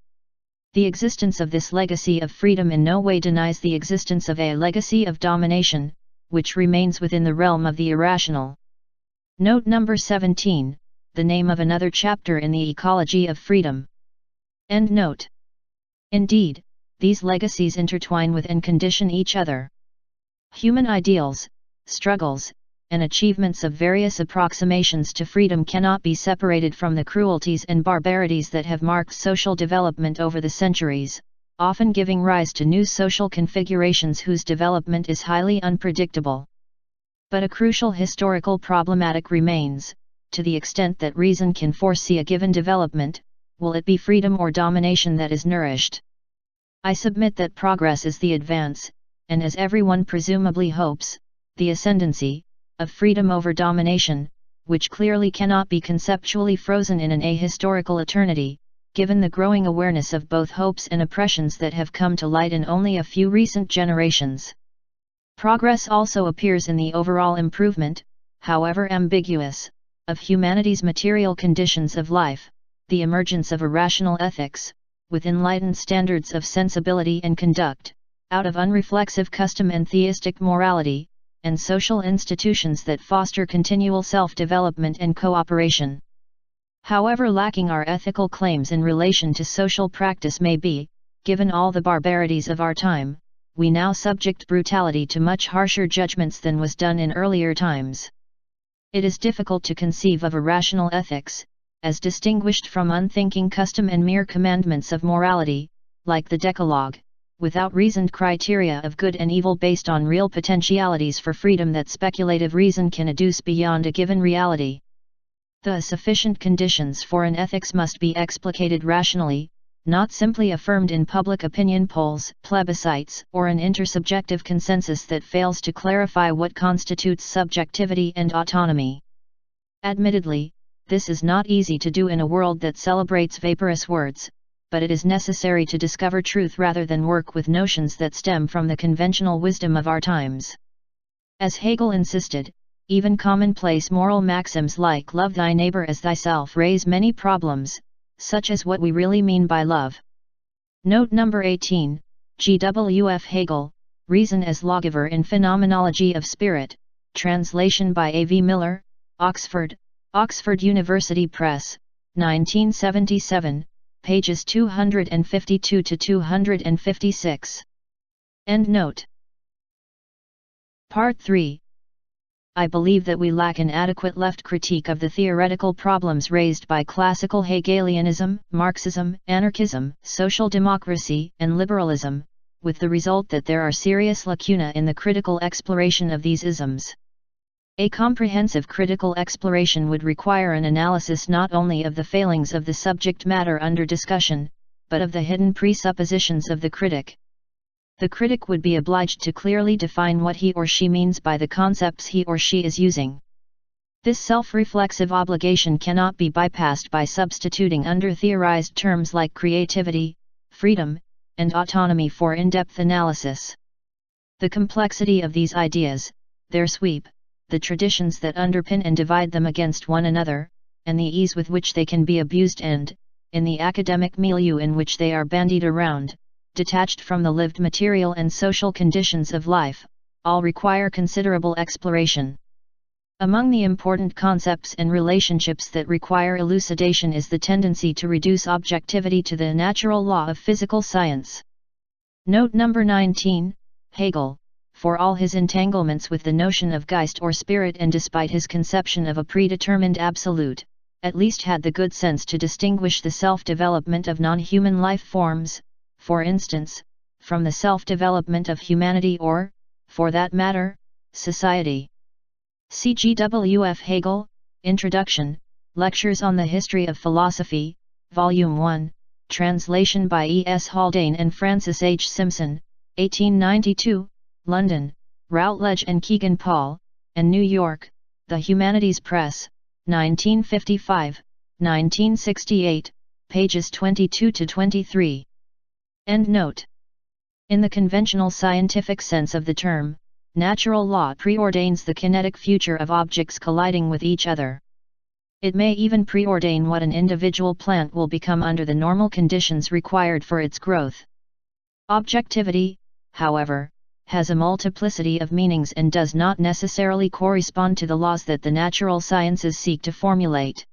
S1: The existence of this legacy of freedom in no way denies the existence of a legacy of domination, which remains within the realm of the irrational. Note number 17, the name of another chapter in the Ecology of Freedom. End note. Indeed, these legacies intertwine with and condition each other. Human ideals, struggles, and achievements of various approximations to freedom cannot be separated from the cruelties and barbarities that have marked social development over the centuries, often giving rise to new social configurations whose development is highly unpredictable. But a crucial historical problematic remains: to the extent that reason can foresee a given development, will it be freedom or domination that is nourished? I submit that progress is the advance, and as everyone presumably hopes, the ascendancy, of freedom over domination, which clearly cannot be conceptually frozen in an ahistorical eternity, given the growing awareness of both hopes and oppressions that have come to light in only a few recent generations. Progress also appears in the overall improvement, however ambiguous, of humanity's material conditions of life, the emergence of a rational ethics, with enlightened standards of sensibility and conduct, out of unreflexive custom and theistic morality, and social institutions that foster continual self-development and cooperation. However lacking our ethical claims in relation to social practice may be, given all the barbarities of our time, we now subject brutality to much harsher judgments than was done in earlier times. It is difficult to conceive of a rational ethics, as distinguished from unthinking custom and mere commandments of morality, like the Decalogue, without reasoned criteria of good and evil based on real potentialities for freedom that speculative reason can adduce beyond a given reality. The sufficient conditions for an ethics must be explicated rationally, not simply affirmed in public opinion polls, plebiscites, or an intersubjective consensus that fails to clarify what constitutes subjectivity and autonomy. Admittedly, this is not easy to do in a world that celebrates vaporous words, but it is necessary to discover truth rather than work with notions that stem from the conventional wisdom of our times. As Hegel insisted, even commonplace moral maxims like love thy neighbor as thyself raise many problems, such as what we really mean by love. Note number 18, G.W.F. Hegel, Reason as Lawgiver in Phenomenology of Spirit, translation by A.V. Miller, Oxford, Oxford University Press, 1977, pages 252 to 256. End note. Part 3. I believe that we lack an adequate left critique of the theoretical problems raised by classical Hegelianism, Marxism, anarchism, social democracy, and liberalism, with the result that there are serious lacunae in the critical exploration of these isms. A comprehensive critical exploration would require an analysis not only of the failings of the subject matter under discussion, but of the hidden presuppositions of the critic. The critic would be obliged to clearly define what he or she means by the concepts he or she is using. This self-reflexive obligation cannot be bypassed by substituting under-theorized terms like creativity, freedom, and autonomy for in-depth analysis. The complexity of these ideas, their sweep, the traditions that underpin and divide them against one another, and the ease with which they can be abused and, in the academic milieu in which they are bandied around, detached from the lived material and social conditions of life, all require considerable exploration. Among the important concepts and relationships that require elucidation is the tendency to reduce objectivity to the natural law of physical science. Note number 19, Hegel, for all his entanglements with the notion of Geist or spirit and despite his conception of a predetermined absolute, at least had the good sense to distinguish the self-development of non-human life forms, for instance, from the self-development of humanity or, for that matter, society. C. G. W. F. Hegel, Introduction, Lectures on the History of Philosophy, Volume 1, translation by E. S. Haldane and Francis H. Simpson, 1892, London, Routledge and Kegan Paul, and New York, The Humanities Press, 1955, 1968, pages 22 to 23. End note. In the conventional scientific sense of the term, natural law preordains the kinetic future of objects colliding with each other. It may even preordain what an individual plant will become under the normal conditions required for its growth. Objectivity, however, has a multiplicity of meanings and does not necessarily correspond to the laws that the natural sciences seek to formulate.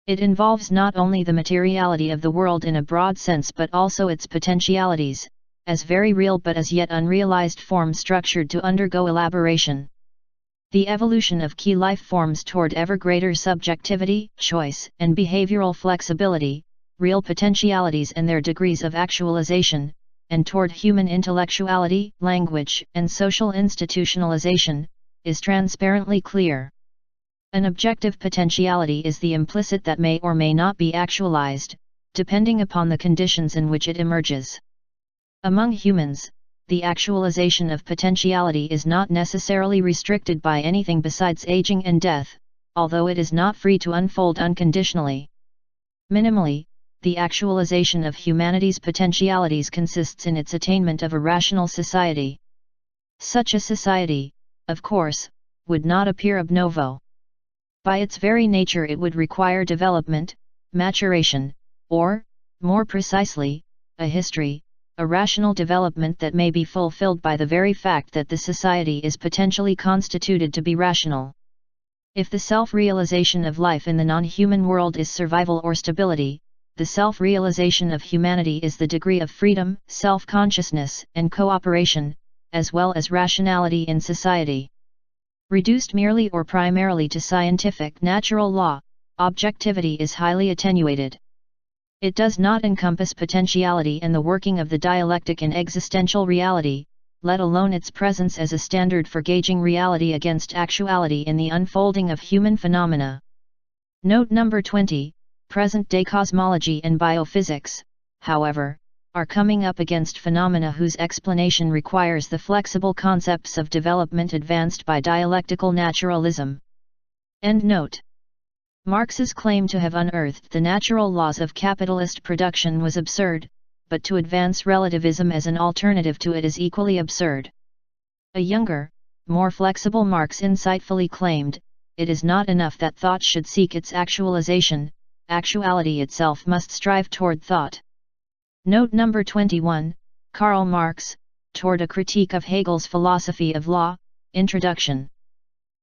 S1: It involves not only the materiality of the world in a broad sense but also its potentialities, as very real but as yet unrealized forms structured to undergo elaboration. The evolution of key life forms toward ever greater subjectivity, choice, and behavioral flexibility, real potentialities and their degrees of actualization, and toward human intellectuality, language, and social institutionalization, is transparently clear. An objective potentiality is the implicit that may or may not be actualized, depending upon the conditions in which it emerges. Among humans, the actualization of potentiality is not necessarily restricted by anything besides aging and death, although it is not free to unfold unconditionally. Minimally, the actualization of humanity's potentialities consists in its attainment of a rational society. Such a society, of course, would not appear ab novo. By its very nature it would require development, maturation, or, more precisely, a history, a rational development that may be fulfilled by the very fact that the society is potentially constituted to be rational. If the self-realization of life in the non-human world is survival or stability, the self-realization of humanity is the degree of freedom, self-consciousness, and cooperation, as well as rationality in society. Reduced merely or primarily to scientific natural law, objectivity is highly attenuated. It does not encompass potentiality and the working of the dialectic in existential reality, let alone its presence as a standard for gauging reality against actuality in the unfolding of human phenomena. Note number 20. Present-day cosmology and biophysics, however, are coming up against phenomena whose explanation requires the flexible concepts of development advanced by dialectical naturalism. End note. Marx's claim to have unearthed the natural laws of capitalist production was absurd, but to advance relativism as an alternative to it is equally absurd. A younger, more flexible Marx insightfully claimed, it is not enough that thought should seek its actualization, actuality itself must strive toward thought. Note number 21, Karl Marx, Toward a Critique of Hegel's Philosophy of Law, Introduction.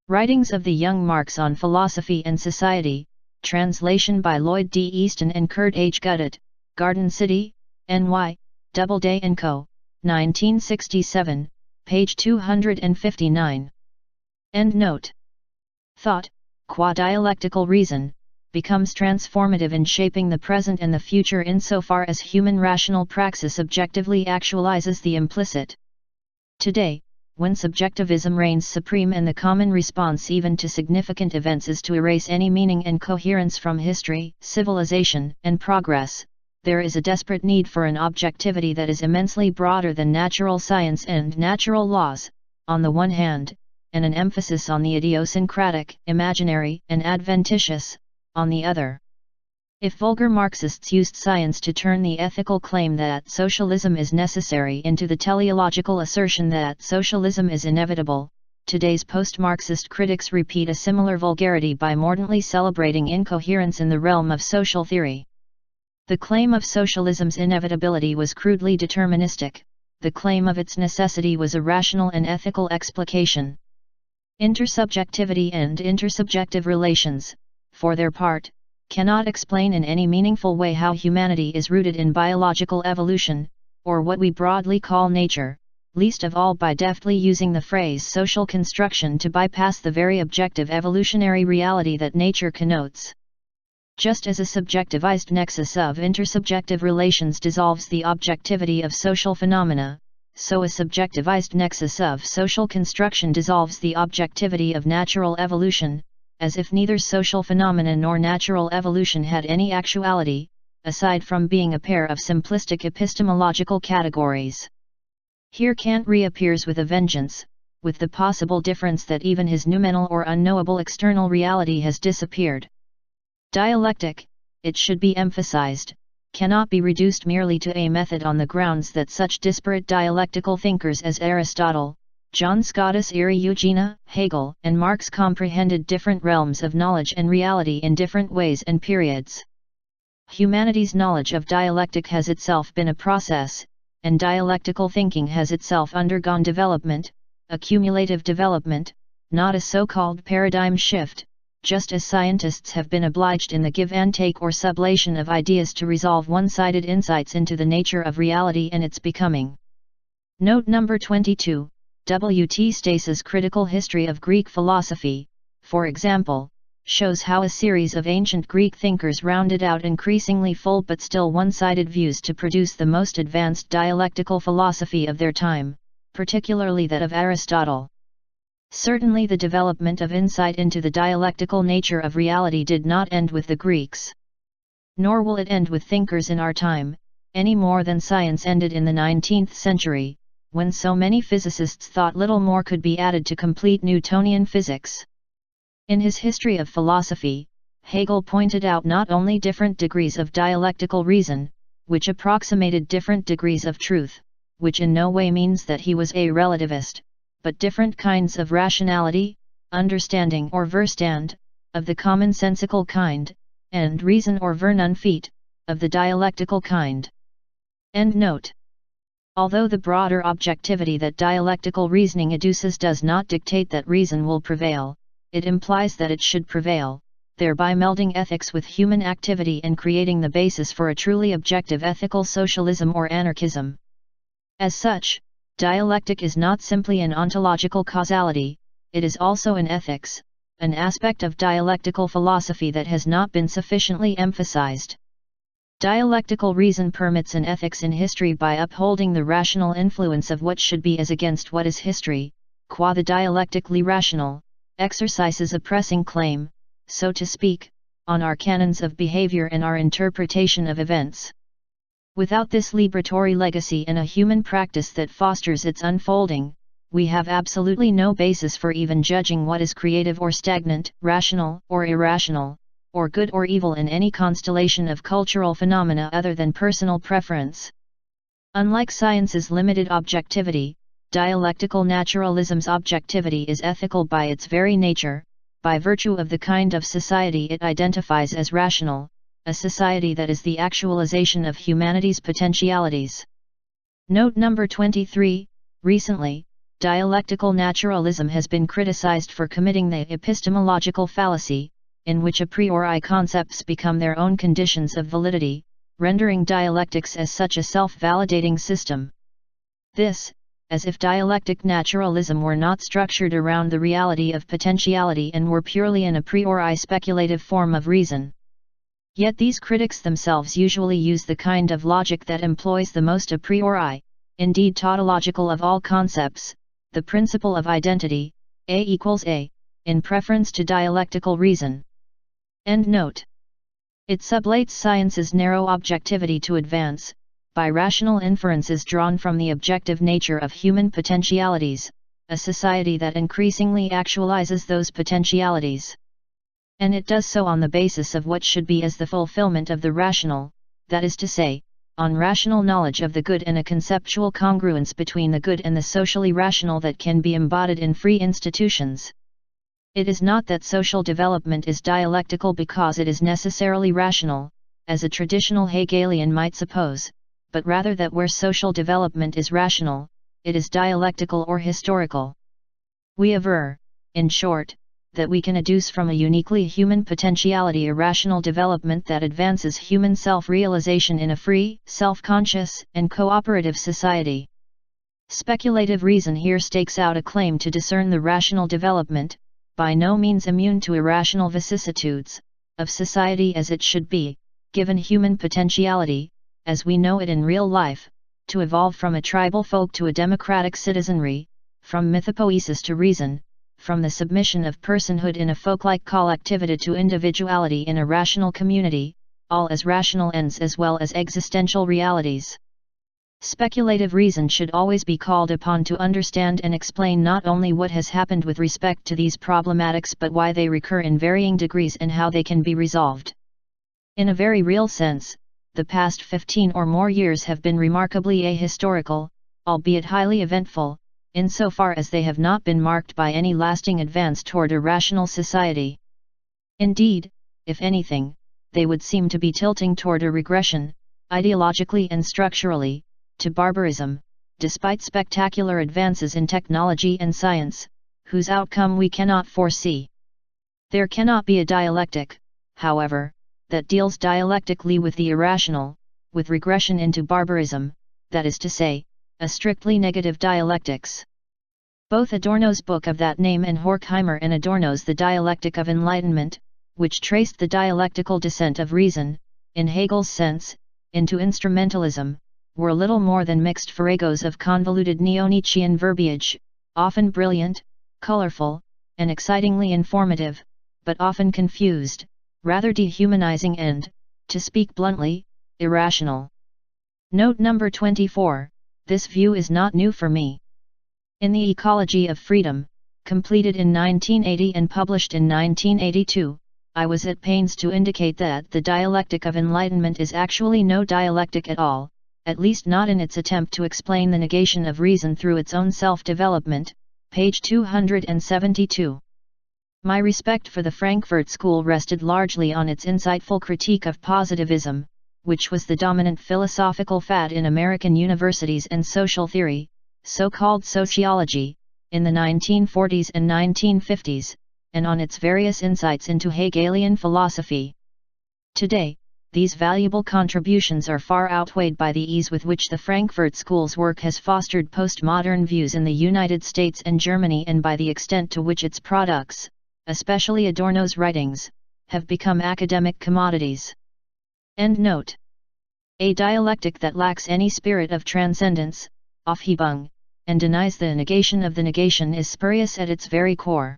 S1: Writings of the Young Marx on Philosophy and Society, translation by Lloyd D. Easton and Kurt H. Gudit, Garden City, N.Y., Doubleday & Co., 1967, page 259. End note. Thought, qua dialectical reason, becomes transformative in shaping the present and the future insofar as human rational praxis objectively actualizes the implicit. Today, when subjectivism reigns supreme and the common response even to significant events is to erase any meaning and coherence from history, civilization, and progress, there is a desperate need for an objectivity that is immensely broader than natural science and natural laws, on the one hand, and an emphasis on the idiosyncratic, imaginary, and adventitious, on the other. If vulgar Marxists used science to turn the ethical claim that socialism is necessary into the teleological assertion that socialism is inevitable, today's post-Marxist critics repeat a similar vulgarity by mordantly celebrating incoherence in the realm of social theory. The claim of socialism's inevitability was crudely deterministic, the claim of its necessity was a rational and ethical explication. Intersubjectivity and intersubjective relations, for their part, cannot explain in any meaningful way how humanity is rooted in biological evolution, or what we broadly call nature, least of all by deftly using the phrase social construction to bypass the very objective evolutionary reality that nature connotes. Just as a subjectivized nexus of intersubjective relations dissolves the objectivity of social phenomena, so a subjectivized nexus of social construction dissolves the objectivity of natural evolution, as if neither social phenomena nor natural evolution had any actuality, aside from being a pair of simplistic epistemological categories. Here Kant reappears with a vengeance, with the possible difference that even his noumenal or unknowable external reality has disappeared. Dialectic, it should be emphasized, cannot be reduced merely to a method on the grounds that such disparate dialectical thinkers as Aristotle, John Scotus Eriugena, Hegel, and Marx comprehended different realms of knowledge and reality in different ways and periods. Humanity's knowledge of dialectic has itself been a process, and dialectical thinking has itself undergone development, a cumulative development, not a so-called paradigm shift, just as scientists have been obliged in the give and take or sublation of ideas to resolve one-sided insights into the nature of reality and its becoming. Note number 22, W. T. Stace's Critical History of Greek Philosophy, for example, shows how a series of ancient Greek thinkers rounded out increasingly full but still one-sided views to produce the most advanced dialectical philosophy of their time, particularly that of Aristotle. Certainly the development of insight into the dialectical nature of reality did not end with the Greeks. Nor will it end with thinkers in our time, any more than science ended in the 19th century, when so many physicists thought little more could be added to complete Newtonian physics. In his History of Philosophy, Hegel pointed out not only different degrees of dialectical reason, which approximated different degrees of truth, which in no way means that he was a relativist, but different kinds of rationality, understanding or Verstand, of the commonsensical kind, and reason or Vernunft, of the dialectical kind. End note. Although the broader objectivity that dialectical reasoning educes does not dictate that reason will prevail, it implies that it should prevail, thereby melding ethics with human activity and creating the basis for a truly objective ethical socialism or anarchism. As such, dialectic is not simply an ontological causality, it is also an ethics, an aspect of dialectical philosophy that has not been sufficiently emphasized. Dialectical reason permits an ethics in history by upholding the rational influence of what should be as against what is history, qua the dialectically rational, exercises a pressing claim, so to speak, on our canons of behavior and our interpretation of events. Without this liberatory legacy and a human practice that fosters its unfolding, we have absolutely no basis for even judging what is creative or stagnant, rational or irrational, or good or evil in any constellation of cultural phenomena other than personal preference. Unlike science's limited objectivity, dialectical naturalism's objectivity is ethical by its very nature, by virtue of the kind of society it identifies as rational, a society that is the actualization of humanity's potentialities. Note number 23, recently, dialectical naturalism has been criticized for committing the epistemological fallacy, in which a priori concepts become their own conditions of validity, rendering dialectics as such a self-validating system. This, as if dialectic naturalism were not structured around the reality of potentiality and were purely an a priori speculative form of reason. Yet these critics themselves usually use the kind of logic that employs the most a priori, indeed tautological of all concepts, the principle of identity, A equals A, in preference to dialectical reason. End note. It sublates science's narrow objectivity to advance, by rational inferences drawn from the objective nature of human potentialities, a society that increasingly actualizes those potentialities. And it does so on the basis of what should be as the fulfillment of the rational, that is to say, on rational knowledge of the good and a conceptual congruence between the good and the socially rational that can be embodied in free institutions. It is not that social development is dialectical because it is necessarily rational, as a traditional Hegelian might suppose, but rather that where social development is rational, it is dialectical or historical. We aver, in short, that we can adduce from a uniquely human potentiality a rational development that advances human self-realization in a free, self-conscious, and cooperative society. Speculative reason here stakes out a claim to discern the rational development, by no means immune to irrational vicissitudes, of society as it should be, given human potentiality, as we know it in real life, to evolve from a tribal folk to a democratic citizenry, from mythopoesis to reason, from the submission of personhood in a folk-like collectivity to individuality in a rational community, all as rational ends as well as existential realities. Speculative reason should always be called upon to understand and explain not only what has happened with respect to these problematics but why they recur in varying degrees and how they can be resolved. In a very real sense, the past 15 or more years have been remarkably ahistorical, albeit highly eventful, insofar as they have not been marked by any lasting advance toward a rational society. Indeed, if anything, they would seem to be tilting toward a regression, ideologically and structurally, to barbarism, despite spectacular advances in technology and science, whose outcome we cannot foresee. There cannot be a dialectic, however, that deals dialectically with the irrational, with regression into barbarism, that is to say, a strictly negative dialectics. Both Adorno's book of that name and Horkheimer and Adorno's The Dialectic of Enlightenment, which traced the dialectical descent of reason, in Hegel's sense, into instrumentalism, were little more than mixed farragos of convoluted neo-Nietzschean verbiage, often brilliant, colorful, and excitingly informative, but often confused, rather dehumanizing and, to speak bluntly, irrational. Note number 24. This view is not new for me. In the Ecology of Freedom, completed in 1980 and published in 1982, I was at pains to indicate that the dialectic of enlightenment is actually no dialectic at all, at least not in its attempt to explain the negation of reason through its own self-development, page 272. My respect for the Frankfurt School rested largely on its insightful critique of positivism, which was the dominant philosophical fad in American universities and social theory, so-called sociology, in the 1940s and 1950s, and on its various insights into Hegelian philosophy. Today, these valuable contributions are far outweighed by the ease with which the Frankfurt School's work has fostered postmodern views in the United States and Germany and by the extent to which its products, especially Adorno's writings, have become academic commodities. End note. A dialectic that lacks any spirit of transcendence, Aufhebung, and denies the negation of the negation is spurious at its very core.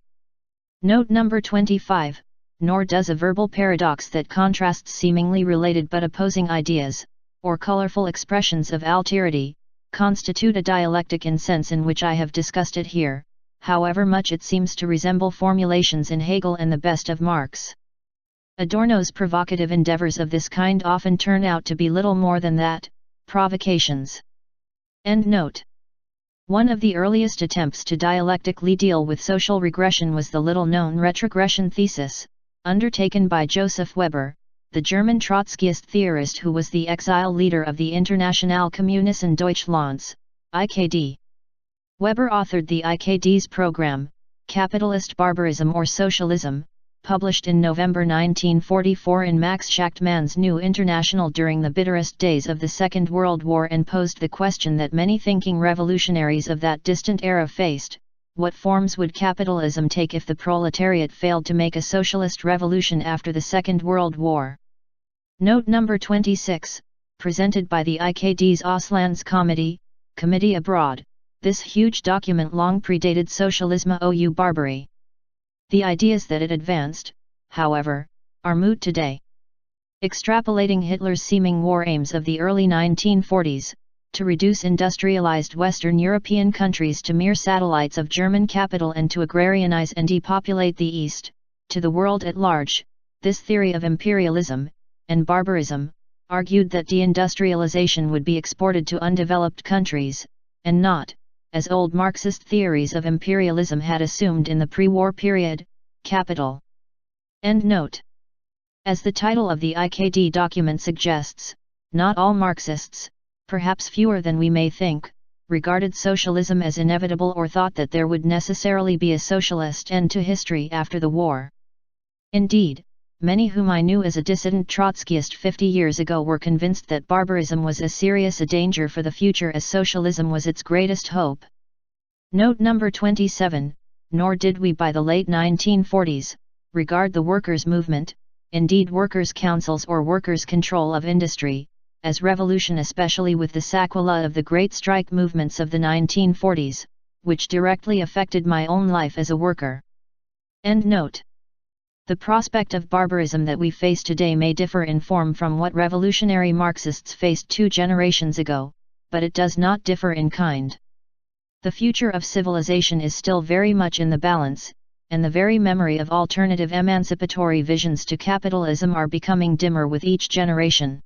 S1: Note number 25, nor does a verbal paradox that contrasts seemingly related but opposing ideas, or colorful expressions of alterity, constitute a dialectic in sense in which I have discussed it here, however much it seems to resemble formulations in Hegel and the best of Marx. Adorno's provocative endeavors of this kind often turn out to be little more than that, provocations. End note. One of the earliest attempts to dialectically deal with social regression was the little-known retrogression thesis, undertaken by Joseph Weber, the German Trotskyist theorist who was the exile leader of the Internationale Kommunisten Deutschlands, IKD. Weber authored the IKD's program, Capitalist Barbarism or Socialism, published in November 1944 in Max Shachtman's New International during the bitterest days of the Second World War, and posed the question that many thinking revolutionaries of that distant era faced: what forms would capitalism take if the proletariat failed to make a socialist revolution after the Second World War? Note number 26, presented by the IKD's Auslands Committee Abroad. This huge document long predated Socialisme ou Barbarie. The ideas that it advanced, however, are moot today. Extrapolating Hitler's seeming war aims of the early 1940s, to reduce industrialized Western European countries to mere satellites of German capital and to agrarianize and depopulate the East, to the world at large, this theory of imperialism and barbarism argued that deindustrialization would be exported to undeveloped countries, and not, as old Marxist theories of imperialism had assumed in the pre-war period, capital. End note. As the title of the IKD document suggests, not all Marxists, perhaps fewer than we may think, regarded socialism as inevitable or thought that there would necessarily be a socialist end to history after the war. Indeed, many whom I knew as a dissident Trotskyist 50 years ago were convinced that barbarism was as serious a danger for the future as socialism was its greatest hope. Note number 27, nor did we by the late 1940s, regard the workers' movement, indeed workers' councils or workers' control of industry, as revolution, especially with the sequela of the great strike movements of the 1940s, which directly affected my own life as a worker. End note. The prospect of barbarism that we face today may differ in form from what revolutionary Marxists faced 2 generations ago, but it does not differ in kind. The future of civilization is still very much in the balance, and the very memory of alternative emancipatory visions to capitalism are becoming dimmer with each generation.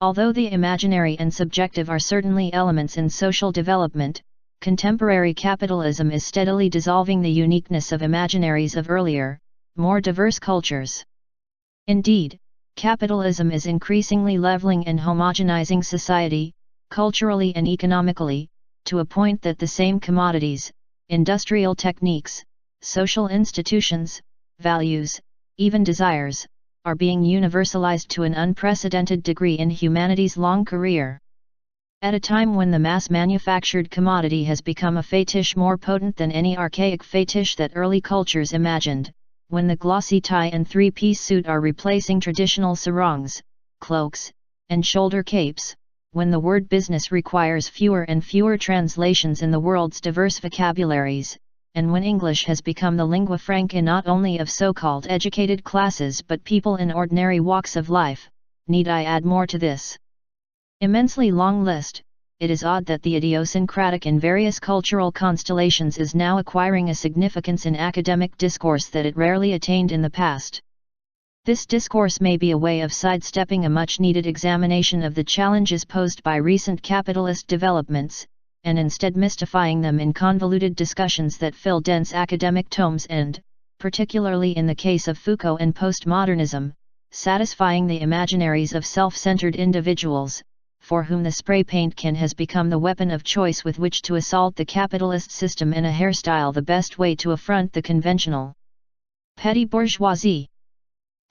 S1: Although the imaginary and subjective are certainly elements in social development, contemporary capitalism is steadily dissolving the uniqueness of imaginaries of earlier, more diverse cultures. Indeed, capitalism is increasingly leveling and homogenizing society, culturally and economically, to a point that the same commodities, industrial techniques, social institutions, values, even desires, are being universalized to an unprecedented degree in humanity's long career. At a time when the mass-manufactured commodity has become a fetish more potent than any archaic fetish that early cultures imagined, when the glossy tie and 3-piece suit are replacing traditional sarongs, cloaks, and shoulder capes, when the word business requires fewer and fewer translations in the world's diverse vocabularies, and when English has become the lingua franca not only of so-called educated classes but people in ordinary walks of life, need I add more to this immensely long list? It is odd that the idiosyncratic in various cultural constellations is now acquiring a significance in academic discourse that it rarely attained in the past. This discourse may be a way of sidestepping a much-needed examination of the challenges posed by recent capitalist developments, and instead mystifying them in convoluted discussions that fill dense academic tomes and, particularly in the case of Foucault and postmodernism, satisfying the imaginaries of self-centered individuals, for whom the spray paint can has become the weapon of choice with which to assault the capitalist system in a hairstyle the best way to affront the conventional petty bourgeoisie.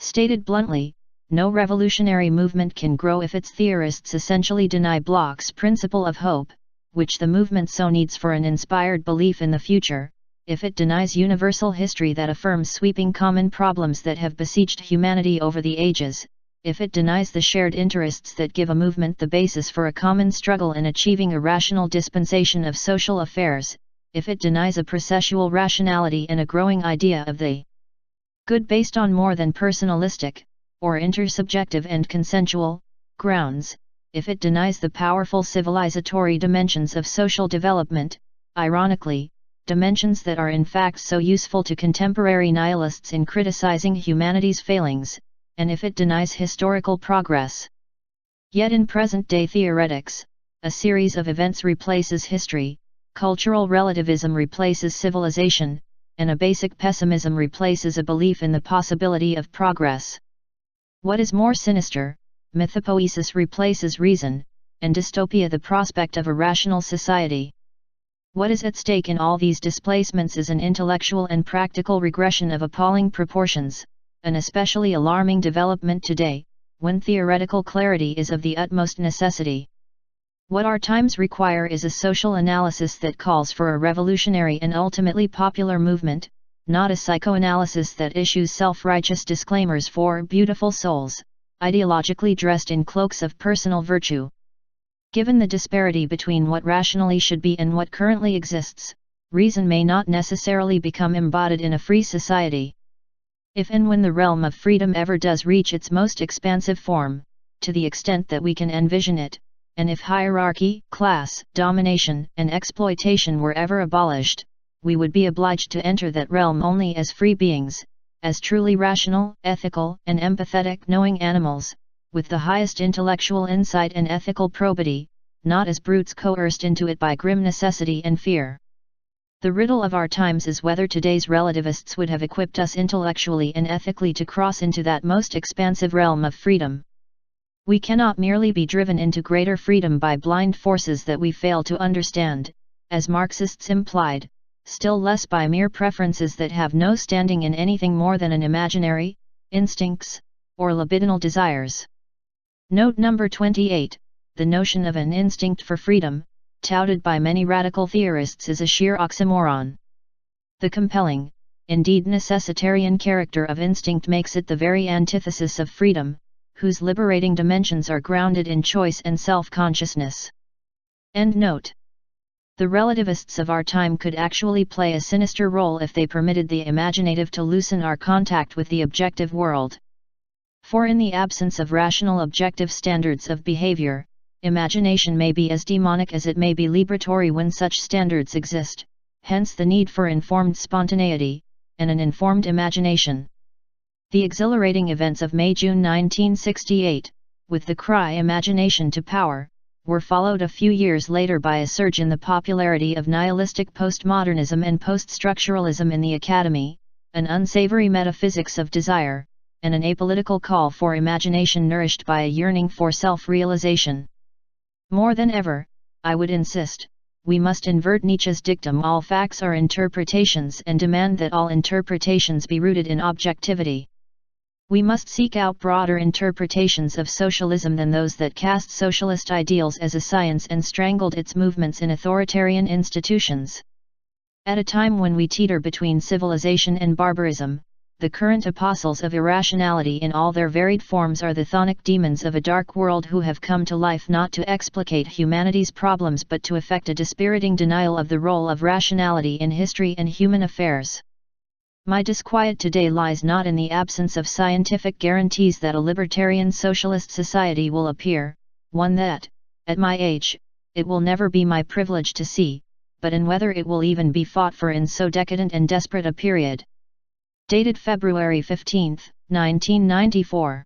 S1: Stated bluntly, no revolutionary movement can grow if its theorists essentially deny Bloch's principle of hope, which the movement so needs for an inspired belief in the future, if it denies universal history that affirms sweeping common problems that have besieged humanity over the ages, if it denies the shared interests that give a movement the basis for a common struggle in achieving a rational dispensation of social affairs, if it denies a processual rationality and a growing idea of the good based on more than personalistic, or intersubjective and consensual, grounds, if it denies the powerful civilizatory dimensions of social development, ironically, dimensions that are in fact so useful to contemporary nihilists in criticizing humanity's failings, and if it denies historical progress. Yet in present-day theoretics, a series of events replaces history, cultural relativism replaces civilization, and a basic pessimism replaces a belief in the possibility of progress. What is more sinister, mythopoesis replaces reason, and dystopia the prospect of a rational society. What is at stake in all these displacements is an intellectual and practical regression of appalling proportions, an especially alarming development today, when theoretical clarity is of the utmost necessity. What our times require is a social analysis that calls for a revolutionary and ultimately popular movement, not a psychoanalysis that issues self-righteous disclaimers for beautiful souls, ideologically dressed in cloaks of personal virtue. Given the disparity between what rationally should be and what currently exists, reason may not necessarily become embodied in a free society. If and when the realm of freedom ever does reach its most expansive form, to the extent that we can envision it, and if hierarchy, class, domination, and exploitation were ever abolished, we would be obliged to enter that realm only as free beings, as truly rational, ethical, and empathetic knowing animals, with the highest intellectual insight and ethical probity, not as brutes coerced into it by grim necessity and fear. The riddle of our times is whether today's relativists would have equipped us intellectually and ethically to cross into that most expansive realm of freedom. We cannot merely be driven into greater freedom by blind forces that we fail to understand, as Marxists implied, still less by mere preferences that have no standing in anything more than an imaginary, instincts, or libidinal desires. Note number 28, the notion of an instinct for freedom, touted by many radical theorists, is a sheer oxymoron. The compelling, indeed necessitarian character of instinct makes it the very antithesis of freedom, whose liberating dimensions are grounded in choice and self-consciousness. End note. The relativists of our time could actually play a sinister role if they permitted the imaginative to loosen our contact with the objective world. For in the absence of rational objective standards of behavior, imagination may be as demonic as it may be liberatory when such standards exist, hence the need for informed spontaneity, and an informed imagination. The exhilarating events of May-June 1968, with the cry "Imagination to Power," were followed a few years later by a surge in the popularity of nihilistic postmodernism and poststructuralism in the academy, an unsavory metaphysics of desire, and an apolitical call for imagination nourished by a yearning for self-realization. More than ever, I would insist, we must invert Nietzsche's dictum "all facts are interpretations" and demand that all interpretations be rooted in objectivity. We must seek out broader interpretations of socialism than those that cast socialist ideals as a science and strangled its movements in authoritarian institutions. At a time when we teeter between civilization and barbarism, the current apostles of irrationality in all their varied forms are the chthonic demons of a dark world who have come to life not to explicate humanity's problems but to effect a dispiriting denial of the role of rationality in history and human affairs. My disquiet today lies not in the absence of scientific guarantees that a libertarian socialist society will appear, one that, at my age, it will never be my privilege to see, but in whether it will even be fought for in so decadent and desperate a period. Dated February 15, 1994.